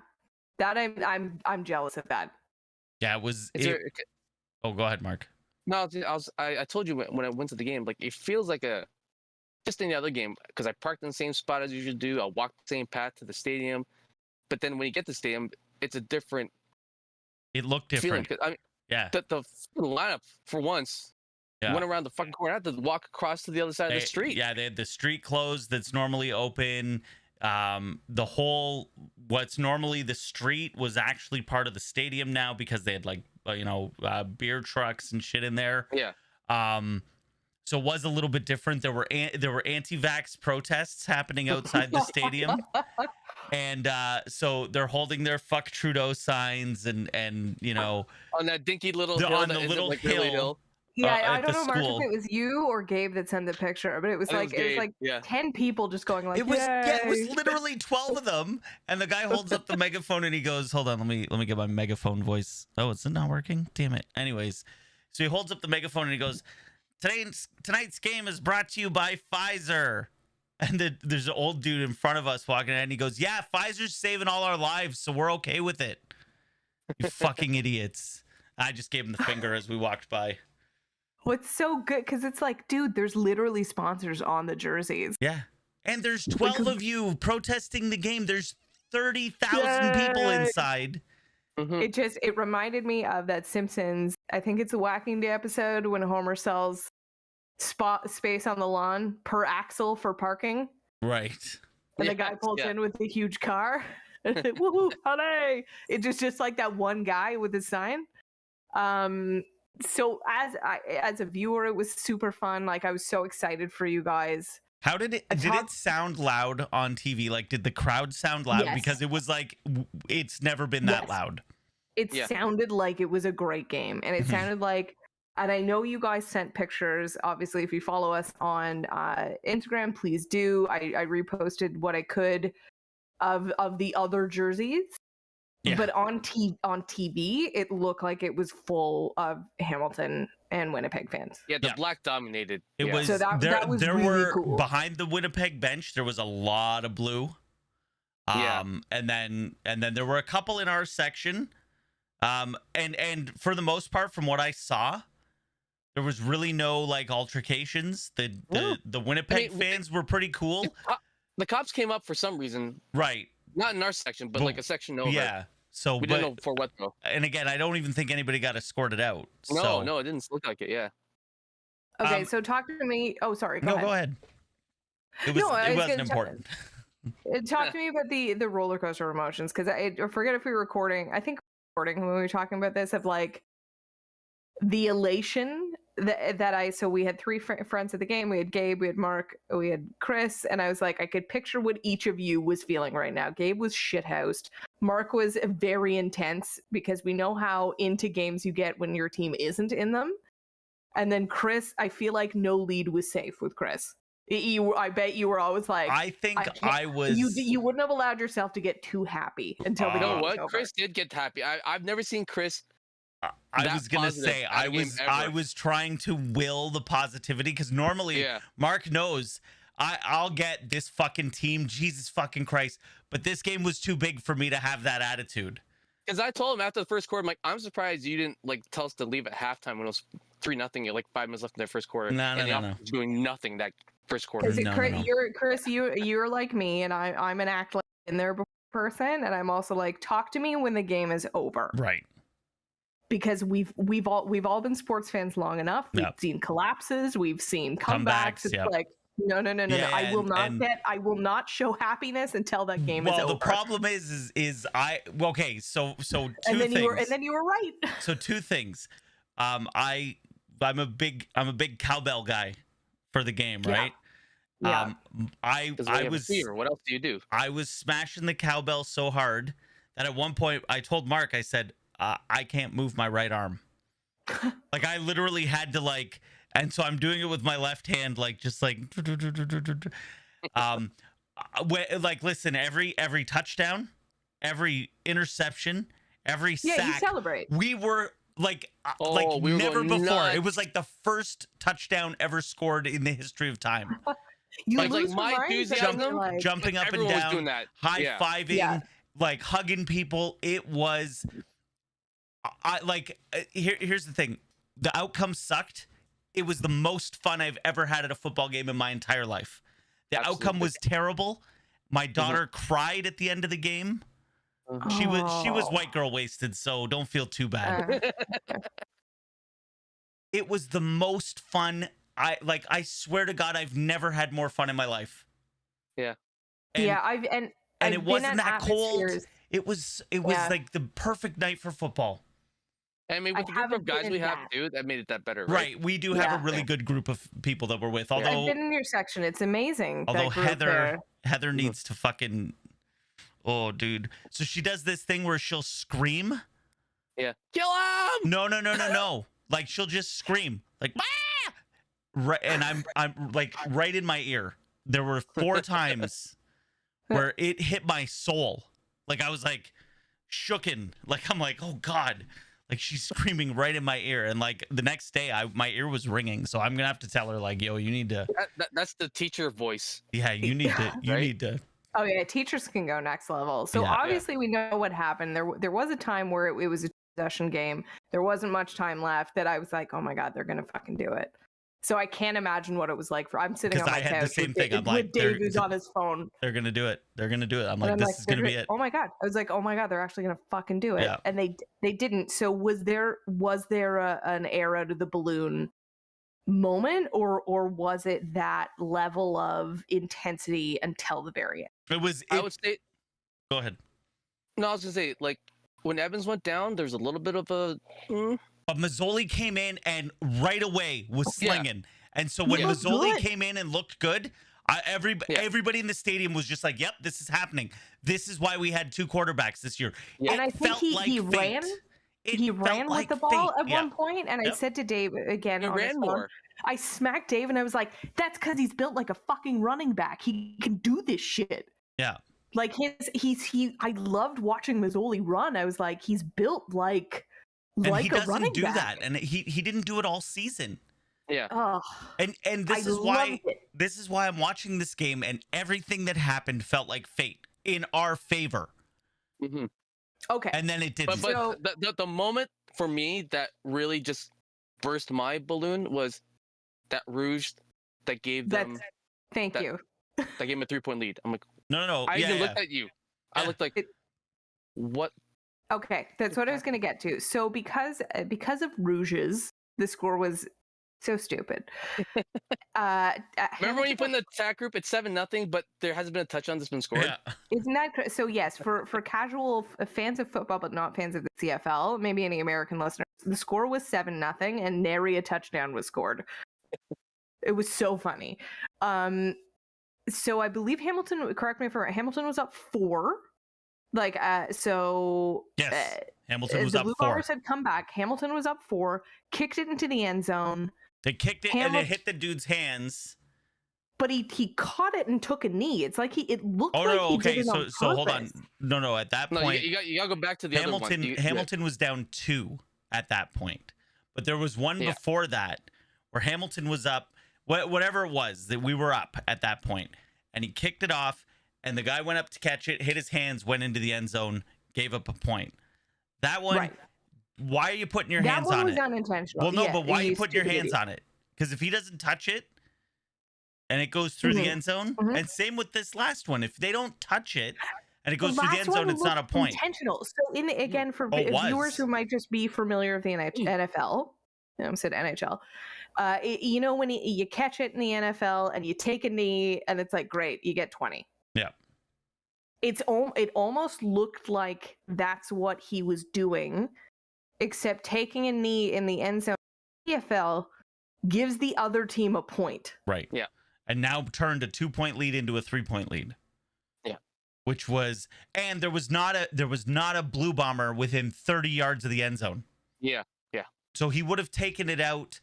that I'm jealous of that. Yeah, it was. Oh, go ahead, Mark. No, I told you when I went to the game, like it feels like just any other game, because I parked in the same spot as you should do. I walked the same path to the stadium, but then when you get to the stadium, it's a different. It looked different. Feeling. I mean, yeah. The lineup for once went around the fucking corner. I had to walk across to the other side of the street. Yeah, they had the street closed that's normally open. The whole what's normally the street was actually part of the stadium now because they had like beer trucks and shit in there. Yeah. So it was a little bit different. There were anti-vax protests happening outside the stadium. And so they're holding their "fuck Trudeau" signs and on that dinky little hill, on the little like hill. Really hill. Yeah, I don't know, Mark, if it was you or Gabe that sent the picture, but it was like 10 people just going like, it was literally 12 of them, and the guy holds up the megaphone and he goes, "Hold on, let me get my megaphone voice." Oh, is it not working? Damn it. Anyways, so he holds up the megaphone and he goes, "Tonight's game is brought to you by Pfizer." And there's an old dude in front of us walking in, and he goes, "Yeah, Pfizer's saving all our lives, so we're okay with it." You fucking idiots. I just gave him the finger as we walked by. What's so good, because it's like, dude, there's literally sponsors on the jerseys. Yeah. And there's 12 of you protesting the game. There's 30,000 people inside. Mm-hmm. It reminded me of that Simpsons, I think it's a Whacking Day episode when Homer sells space on the lawn per axle for parking. Right. And the guy pulls in with the huge car. Woohoo, hooray! It's just like that one guy with his sign. So as a viewer, it was super fun. Like I was so excited for you guys. How did it sound loud on TV? Like, did the crowd sound loud? Yes. Because it was like, it's never been that loud. It sounded like it was a great game. And it sounded like, and I know you guys sent pictures. Obviously, if you follow us on Instagram, please do. I reposted what I could of the other jerseys. Yeah. But on TV, it looked like it was full of Hamilton and Winnipeg fans. Yeah, the black dominated. It was. So that was there really were cool. Behind the Winnipeg bench, there was a lot of blue. And then there were a couple in our section. And for the most part, from what I saw, there was really no like altercations. The Winnipeg fans were pretty cool. The cops came up for some reason. Right. Not in our section, but like a section over. Yeah. So we didn't know for what though. And again, I don't even think anybody got escorted out. No, it didn't look like it. Yeah. Okay, so talk to me. Oh, sorry. Go ahead. It wasn't important. Talk to me about the roller coaster emotions, because I forget if we were recording. I think when we were talking about this, of like the elation so we had 3 friends at the game. We had Gabe, we had Mark, we had Chris, and I was like, I could picture what each of you was feeling right now. Gabe was shithoused. Mark was very intense, because we know how into games you get when your team isn't in them. And then Chris, I feel like no lead was safe with Chris. I bet you were always like, I think I was. You wouldn't have allowed yourself to get too happy until the game was over. Chris did get happy. I've never seen Chris. I was gonna say I was trying to will the positivity, because normally Mark knows I'll get this fucking team, Jesus fucking Christ, but this game was too big for me to have that attitude. Because I told him after the first quarter, I'm surprised you didn't like tell us to leave at halftime when it was 3-0. Like 5 minutes left in the first quarter. No. Doing nothing that first quarter. Chris, you're like me, and I'm an act like in there person, and I'm also like, talk to me when the game is over. Right. Because we've all been sports fans long enough. We've seen collapses. We've seen comebacks. It's like, no. I will not show happiness until that game is over. Well, the problem is okay. So two things. And then you were right. So 2 things. I'm a big cowbell guy for the game, right? Yeah. I was fear. What else do you do? I was smashing the cowbell so hard that at one point I told Mark, I said, I can't move my right arm. Like I literally had to like, and so I'm doing it with my left hand, like just like, like listen, every touchdown, every interception, every sack, you celebrate. we were like we were never before. nuts. It was like the first touchdown ever scored in the history of time. You Like- lose like your my mind, but enthusiasm, then you're like, Jumping up and Everyone was down, doing that. Yeah. high-fiving, Yeah. like hugging people. It was here's the thing. The outcome sucked. It was the most fun I've ever had at a football game in my entire life. The outcome was terrible. My daughter cried at the end of the game. She was white girl wasted, so don't feel too bad. It was the most fun. I swear to God, I've never had more fun in my life. Yeah. And, I've and been it wasn't at that cold. atmospheres- It was Yeah. like the perfect night for football. I mean, with I the group haven't of guys been we in have that. too, that made it that better, Right. We do have Yeah. a really good group of people that we're with. I've Although been in your section. It's amazing. although that group there. Heather needs to fucking, oh dude. So she does this thing where she'll scream. Yeah. Kill him! No. Like she'll just scream like ah! Right, and I'm like right in my ear. There were 4 times where it hit my soul. Like I was like shooken. Like I'm like, oh God. Like she's screaming right in my ear. And like the next day my ear was ringing. So I'm gonna have to tell her like, yo, you need to That's the teacher voice. yeah, you need to Right? need to Oh yeah, teachers can go next level. So Yeah. obviously we know what happened. There was a time where it was a possession game. There wasn't much time left that I was like, oh my God, they're gonna fucking do it. So I can't imagine what it was like for. I'm sitting on 'Cause my I had the couch same with, thing. I'm like, with Dave who's on his phone. they're gonna do it. They're gonna do it. I'm And like, I'm this is gonna be it. Oh my God! I was like, oh my God, they're actually gonna fucking do it, Yeah. and they didn't. So was there an air out of the balloon moment, or was it that level of intensity until the very end? It was I would say. go ahead. No, I was gonna say like when Evans went down, there's a little bit of a. But Mazzoli came in and right away was Yeah. slinging. And so when He looked Mazzoli good. came in and looked good, everybody in the stadium was just like, yep, this is happening. This is why we had 2 quarterbacks this year. Yeah. And I It think felt he like he fate. ran. It He felt ran like with the ball fate. at Yeah. one point, and I Yep. said to Dave again, He on his ran phone, more. I smacked Dave, and I was like, "That's because he's built like a fucking running back. He can do this shit." Yeah. Like I loved watching Mazzoli run. I was like, he's built like And he a doesn't running do back. that. And he didn't do it all season. Yeah. Oh, And this I is why loved it. this is why I'm watching this game and everything that happened felt like fate in our favor. Mm-hmm. Okay. And then it didn't. But So- the moment for me that really just burst my balloon was that Rouge that gave them Thank that- you. that gave him a 3-point lead. I'm like, No. I yeah, even yeah. looked at you. Yeah. I looked like, what? Okay, that's what I was going to get to. So because of Rouges, the score was so stupid. Remember when you put in the chat group, it's 7-0, but there hasn't been a touchdown that's been scored? Yeah. Isn't that so? Yes, for casual fans of football, but not fans of the CFL, maybe any American listeners, the score was 7-0, and nary a touchdown was scored. It was so funny. So I believe Hamilton. Correct me if I'm wrong. Hamilton was up 4. So. Yes. Hamilton was the up Blue 4. Bombers had come back. Hamilton was up 4, kicked it into the end zone, They kicked it and Hamilton- it hit the dude's hands. but he caught it and took a knee. It's like it looked Oh like no, he okay. did it on So hold on. purpose. No, at that No, point you got to go back to the other one. Hamilton was down 2 at that point. But there was one Yeah. before that where Hamilton was up, whatever it was, that we were up at that point. And he kicked it off, and the guy went up to catch it, hit his hands, went into the end zone, gave up a point. That one, Right. why are you putting your That hands one on was it? unintentional. Well, no, Yeah, but why are you putting your stupid hands idiot. on it? Because if he doesn't touch it and it goes through the Mhm. end zone, Mhm. and same with this last one, if they don't touch it and it The goes through the last end zone, one it's not a looked point. Intentional. So again, for Oh, it viewers was. who might just be familiar with the NFL, I said NHL. You know when you catch it in the NFL and you take a knee and it's like great, you get 20. Yeah. It almost looked like that's what he was doing, except taking a knee in the end zone. CFL gives the other team a point. Right. Yeah. and now turned a 2-point lead into a 3-point lead. Yeah. Which was, and there was not a blue bomber within 30 yards of the end zone. Yeah. So he would have taken it out.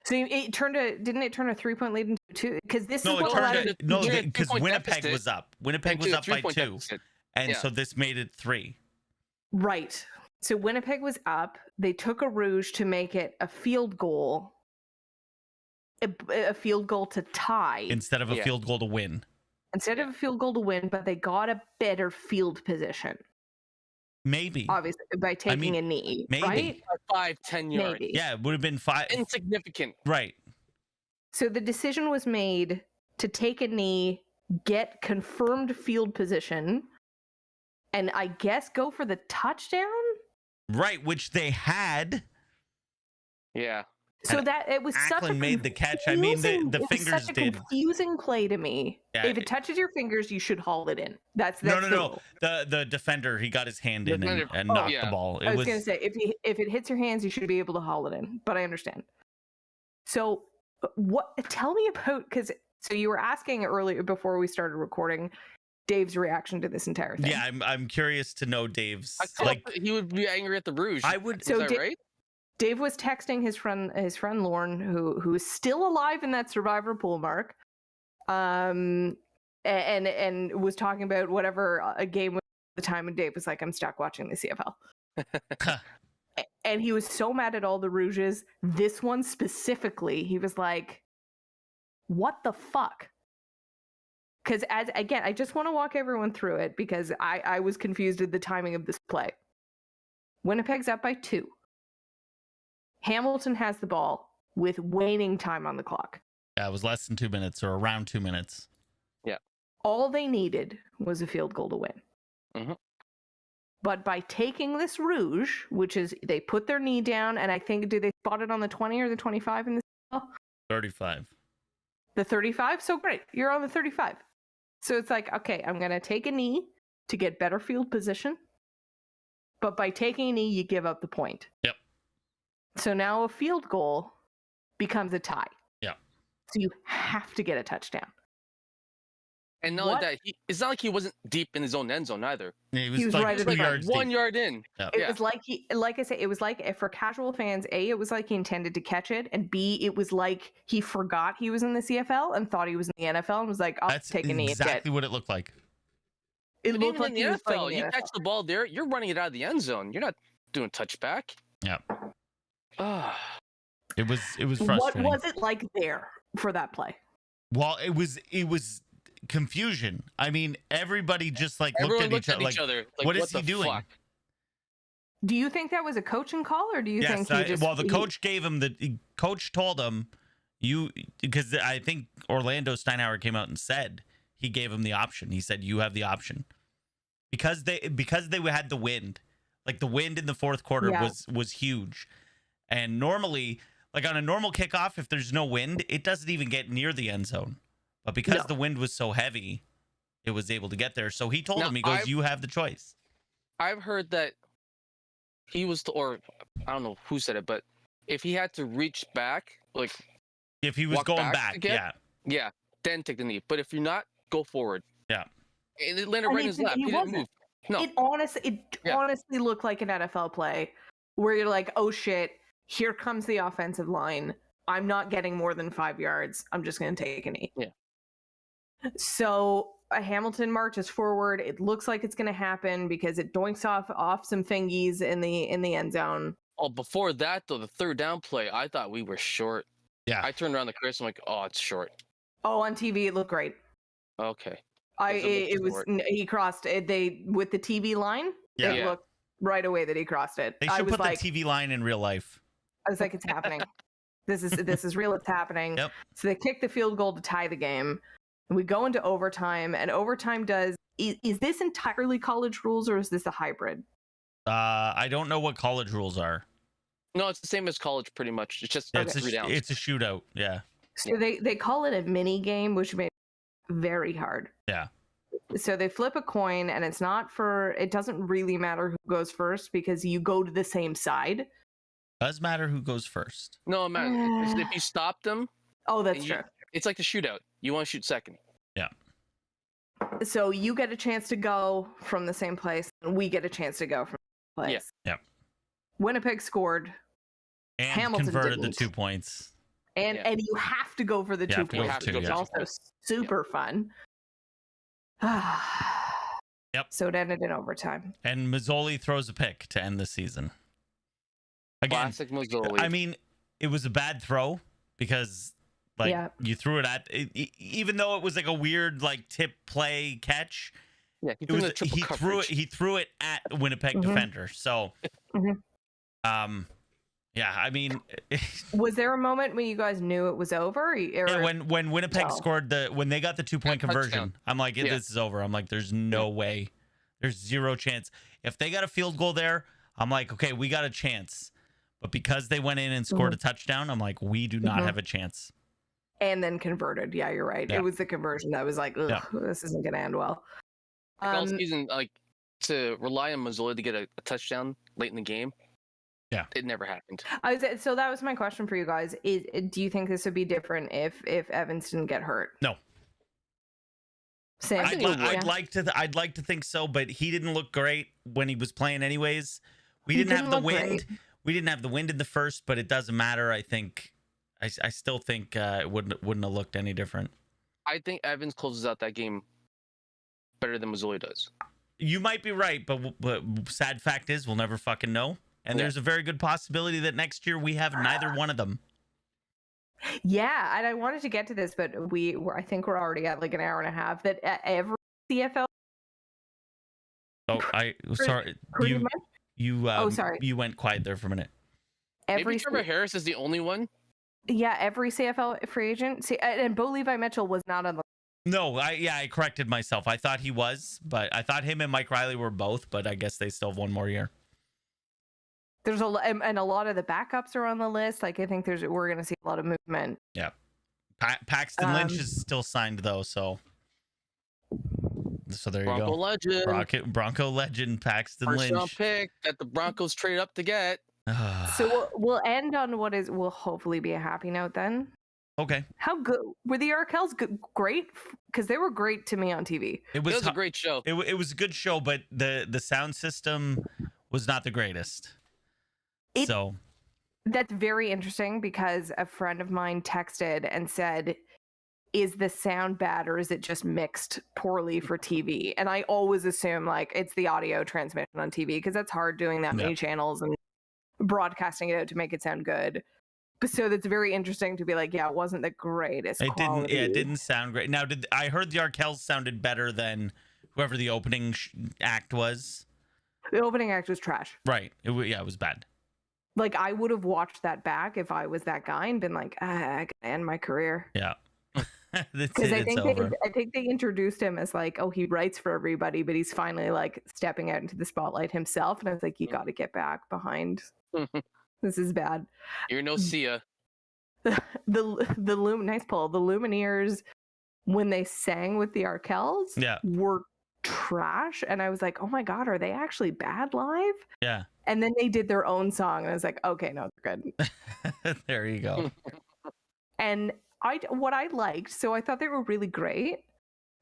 So didn't it turn a 3-point lead into 2? Because this No, is what because Winnipeg was up. Winnipeg was up by 2. Deficit. And so this made it 3. Right. So Winnipeg was up. They took a rouge to make it a field goal. A field goal to tie. Instead of a field goal to win. Instead of a field goal to win, but they got a better field position. Maybe. Obviously, by taking a knee. Maybe. Right? 5-10 yards. Maybe. Yeah, it would have been 5. Insignificant. Right. So the decision was made to take a knee, get confirmed field position, and I guess go for the touchdown? Right, which they had. Yeah. So that it was such a made the catch. I mean, the fingers such a did. confusing play to me. Yeah, if it touches your fingers, you should haul it in. That's no. The defender, he got his hand in and knocked the ball. I was gonna say if it hits your hands, you should be able to haul it in. But I understand. So what? Tell me about so you were asking earlier before we started recording Dave's reaction to this entire thing. Yeah, I'm curious to know Dave's. He would be angry at the rouge. I would. Is that right? Dave was texting his friend Lauren, who is still alive in that survivor pool, Mark, and was talking about whatever a game was at the time, and Dave was like, "I'm stuck watching the CFL," and he was so mad at all the rouges. This one specifically, he was like, "What the fuck?" Because again, I just want to walk everyone through it because I was confused at the timing of this play. Winnipeg's up by 2. Hamilton has the ball with waning time on the clock. Yeah, it was less than 2 minutes or around 2 minutes. Yeah. All they needed was a field goal to win. Mm-hmm. But by taking this rouge, which is they put their knee down, and I think, do they spot it on the 20 or the 25 in the 35. The 35? So great. You're on the 35. So it's like, okay, I'm going to take a knee to get better field position. But by taking a knee, you give up the point. Yep. So now a field goal becomes a tie. Yeah. So you have to get a touchdown. And not only that, it's not like he wasn't deep in his own end zone either. He was right like at 2 yards 1 yard in. Yeah. It was like like I said, it was like for casual fans, A, it was like he intended to catch it, and B, it was like he forgot he was in the CFL and thought he was in the NFL and was like, I'll take a knee. That's exactly what it looked like. It But looked even like in the he was playing NFL, in you the catch the ball there, you're running it out of the end zone. You're not doing touchback. Yeah. Ah. It was frustrating. What was it like there for that play? Well, it was confusion. I mean, everybody just Everyone looked at each other. Like, what is he doing? Fuck? Do you think that was a coaching call, or do you think he just? Well, the coach gave him coach told him because I think Orlando Steinhauer came out and said he gave him the option. He said you have the option because they had the wind, like the wind in the fourth quarter was huge, and normally. Like on a normal kickoff, if there's no wind, it doesn't even get near the end zone. But because the wind was so heavy, it was able to get there. So he told him, he goes, you have the choice. I've heard that he was, or I don't know who said it, but if he had to reach back, like if he was going back, yeah, then take the knee. But if you're not, go forward. Yeah. And it landed right in his lap. He didn't move. No. It honestly looked like an NFL play where you're like, oh shit. Here comes the offensive line. I'm not getting more than 5 yards. I'm just going to take a knee. Yeah. So Hamilton marches forward. It looks like it's going to happen because it doinks off some fingies in the end zone. Oh, before that though, the third down play, I thought we were short. Yeah. I turned around to Chris. I'm like, oh, it's short. Oh, on TV it looked great. Okay. He crossed it. They with the TV line. Yeah. It looked right away that he crossed it. They should put the TV line in real life. I was like, it's happening. This is real. It's happening. Yep. So they kick the field goal to tie the game. And we go into overtime, and overtime is this entirely college rules or is this a hybrid? I don't know what college rules are. No, it's the same as college pretty much. It's just it's a shootout. Yeah. So they call it a mini game, which made it very hard. Yeah. So they flip a coin, and it doesn't really matter who goes first because you go to the same side. Does matter who goes first. No, it matters. If you stop them. Oh, that's true. It's like the shootout. You want to shoot second. Yeah. So you get a chance to go from the same place, and we get a chance to go from the same place. Yeah. Winnipeg scored. And Hamilton converted didn't. the 2 points. And you have to go for the 2 points, which is also super fun. Yep. So it ended in overtime. And Mazzoli throws a pick to end the season. Again, Classic Mazzoli. I mean, it was a bad throw because you threw it at even though it was like a weird like tip play catch. Yeah, he threw it at the Winnipeg defender. So yeah, I mean, was there a moment when you guys knew it was over? Yeah, when Winnipeg scored when they got the 2-point conversion, touchdown. I'm like, this is over. I'm like, there's no way. There's zero chance. If they got a field goal there, I'm like, okay, we got a chance. But because they went in and scored a touchdown, I'm like, we do not have a chance. And then converted. Yeah, you're right. Yeah. It was the conversion that was like, ugh, this isn't going to end well. All season, like, to rely on Mazzoli to get a touchdown late in the game. Yeah, it never happened. So that was my question for you guys. Do you think this would be different if Evans didn't get hurt? No. Same. I'd like to think so, but he didn't look great when he was playing. Anyways, we didn't have the wind. Great. We didn't have the wind in the first, but it doesn't matter. I think I still think it wouldn't have looked any different. I think Evans closes out that game better than Mazzoli does. You might be right, but sad fact is we'll never fucking know. And there's a very good possibility that next year we have neither one of them. Yeah, and I wanted to get to this, but I think we're already at like an hour and a half. That every CFL. Sorry. Sorry. You went quiet there for a minute. Maybe Trevor Harris is the only one. Yeah, every CFL free agent. And Bo Levi Mitchell was not on the. No, I corrected myself. I thought he was, but I thought him and Mike Riley were both. But I guess they still have one more year. There's a lot of the backups are on the list. Like I think we're going to see a lot of movement. Yeah, Paxton Lynch is still signed though, so there you Bronco go. Legend, Bronco legend Paxton Lynch. First round pick that the Broncos traded up to get. So we'll end on what will hopefully be a happy note then. Okay. How good were the Arkells? Great, because they were great to me on TV. It was a great show. It was a good show, but the sound system was not the greatest. That's very interesting because a friend of mine texted and said, is the sound bad or is it just mixed poorly for TV? And I always assume like it's the audio transmission on TV because that's hard doing that many channels and broadcasting it out to make it sound good. So that's very interesting to be like, it wasn't the greatest quality. It didn't sound great. Now, I heard the Arkells sounded better than whoever the opening act was. The opening act was trash. Right. It was bad. Like, I would have watched that back if I was that guy and been like, I gotta end my career. Yeah. Because I think they introduced him as like, oh, he writes for everybody, but he's finally like stepping out into the spotlight himself. And I was like, you got to get back behind. This is bad. You're no Sia. Nice pull. The Lumineers, when they sang with the Arkells, were trash, and I was like, oh my god, are they actually bad live? Yeah. And then they did their own song and I was like, okay, no, they're good. There you go. And what I liked, so I thought they were really great,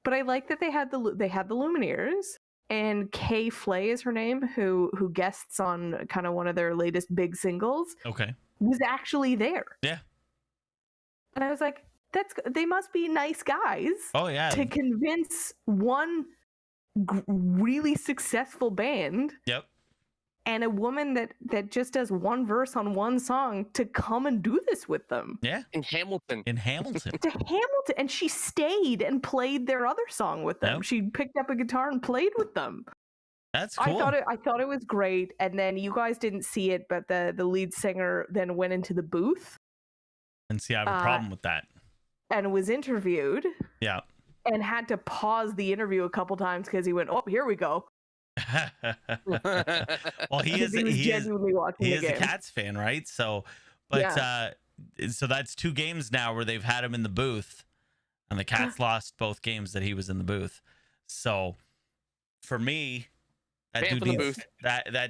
but I liked that they had the Lumineers, and Kay Flay is her name, who guests on kind of one of their latest big singles. Okay. Was actually there. Yeah. And I was like, they must be nice guys. Oh yeah. To convince one really successful band. Yep. And a woman that just does one verse on one song to come and do this with them. Yeah. In Hamilton. To Hamilton. And she stayed and played their other song with them. Yep. She picked up a guitar and played with them. That's cool. I thought it was great. And then you guys didn't see it, but the lead singer then went into the booth. And see, I have a problem with that. And was interviewed. Yeah. And had to pause the interview a couple times because he went, oh, here we go. Well, he is a Cats fan, right? So, so that's 2 games now where they've had him in the booth, and the Cats lost both games that he was in the booth. So, for me, that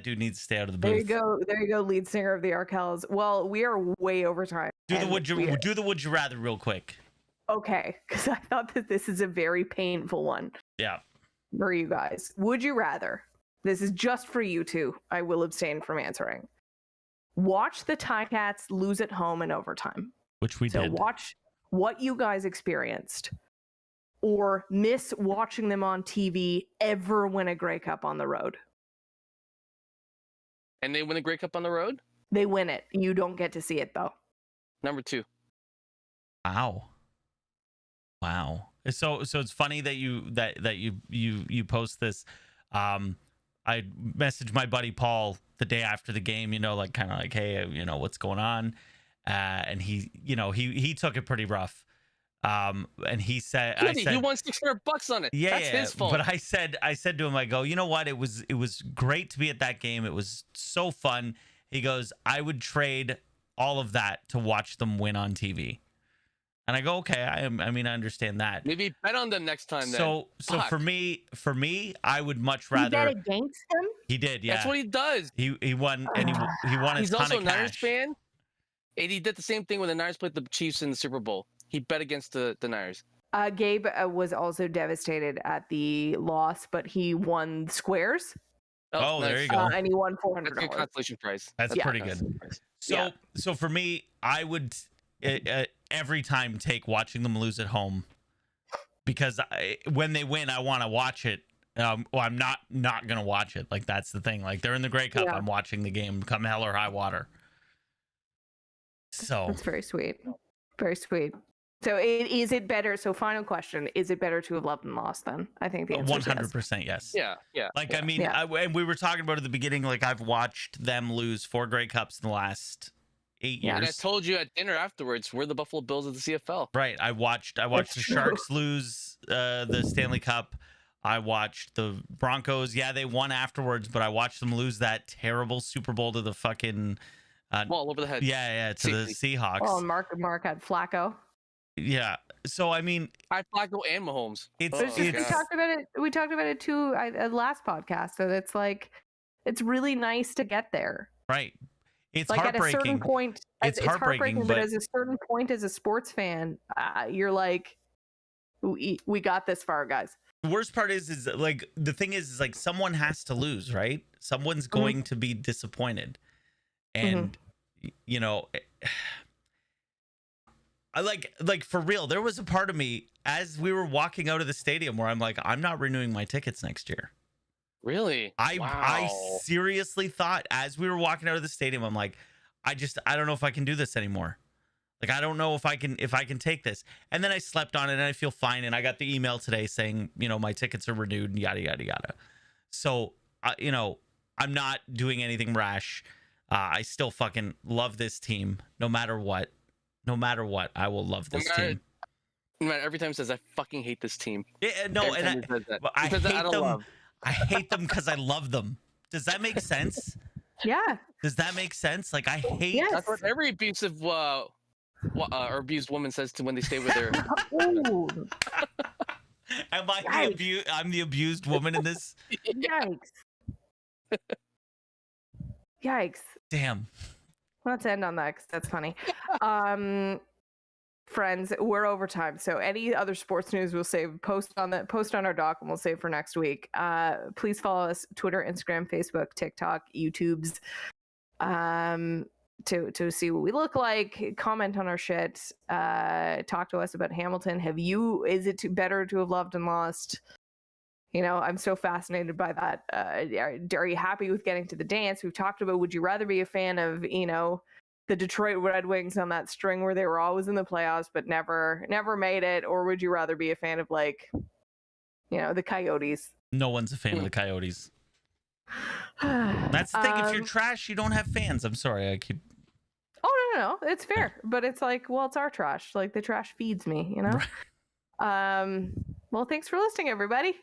dude needs to stay out of the booth. There you go, lead singer of the Arkells. Well, we are way over time. Do the would you rather real quick. Okay, because I thought that this is a very painful one. Yeah. For you guys. Would you rather? This is just for you two. I will abstain from answering. Watch the Ticats lose at home in overtime. Which we so did. Watch what you guys experienced. Or miss watching them on TV ever win a Grey Cup on the road. And they win a Grey Cup on the road? They win it. You don't get to see it, though. Number 2. Wow. So it's funny that you post this. I messaged my buddy Paul the day after the game, like kind of like, hey, what's going on? And he took it pretty rough. And he said, he won $600 on it. Yeah, that's his fault. But I said to him, I go, you know what? It was great to be at that game. It was so fun. He goes, I would trade all of that to watch them win on TV. And I go, okay, I understand that. Maybe bet on them next time. Then. So for me, I would much rather. He bet against them. He did, yeah. That's what he does. He won, and he won. He's ton also of a Niners cash. fan, and he did the same thing when the Niners played the Chiefs in the Super Bowl. He bet against the Niners. Gabe was also devastated at the loss, but he won squares. Oh, nice. There you go. And he won $400. That's a good consolation prize. That's pretty good. So for me, I would every time take watching them lose at home, because when they win, I want to watch it. Well, I'm not gonna watch it. Like, that's the thing. Like, they're in the Grey Cup. I'm watching the game, come hell or high water. So that's very sweet. Very sweet. So is it better? So final question: is it better to have loved and lost? Then I think the answer is 100% yes. Yeah. Like, yeah. And we were talking about at the beginning. Like, I've watched them lose 4 Grey Cups in the last 8 years. And I told you at dinner afterwards, we're the Buffalo Bills of the CFL. Right. I watched the Sharks lose the Stanley Cup. I watched the Broncos. Yeah, they won afterwards, but I watched them lose that terrible Super Bowl to the fucking ball over the head. Yeah, to the Seahawks. Oh, Mark had Flacco. Yeah. So I had Flacco and Mahomes. We talked about it too last podcast. So it's like, it's really nice to get there. Right. It's like heartbreaking. At a certain point, it's heartbreaking, but at a certain point, as a sports fan, you're like, we got this far, guys. The worst part is like, the thing is like, someone has to lose, right? Someone's going to be disappointed, and I like for real. There was a part of me as we were walking out of the stadium where I'm like, I'm not renewing my tickets next year. Really? I seriously thought as we were walking out of the stadium, I'm like, I don't know if I can do this anymore. Like, I don't know if I can take this. And then I slept on it and I feel fine. And I got the email today saying, my tickets are renewed and yada, yada, yada. So, I'm not doing anything rash. I still fucking love this team no matter what. No matter what, I will love this team. Every time he says, I fucking hate this team. Yeah, no, and I hate them. I hate them because I love them. Does that make sense? Yeah. Does that make sense? Like, I hate. Yes. That's what every abusive or abused woman says to when they stay with her. Am I I'm the abused woman in this? Yikes. Yikes. Damn. Let's end on that because that's funny. Friends, we're over time. So any other sports news we'll save, post on our doc, and we'll save for next week. Please follow us: Twitter, Instagram, Facebook, TikTok, YouTube's, to see what we look like. Comment on our shit. Talk to us about Hamilton. Is it better to have loved and lost? I'm so fascinated by that. Are you happy with getting to the dance? We've talked about, would you rather be a fan of, the Detroit Red Wings on that string where they were always in the playoffs but never made it? Or would you rather be a fan of, like, the Coyotes? No one's a fan of the Coyotes. That's the thing. If you're trash, you don't have fans. I'm sorry. I keep... Oh, no. It's fair. But it's like, well, it's our trash. Like, the trash feeds me, Right. Well, thanks for listening, everybody.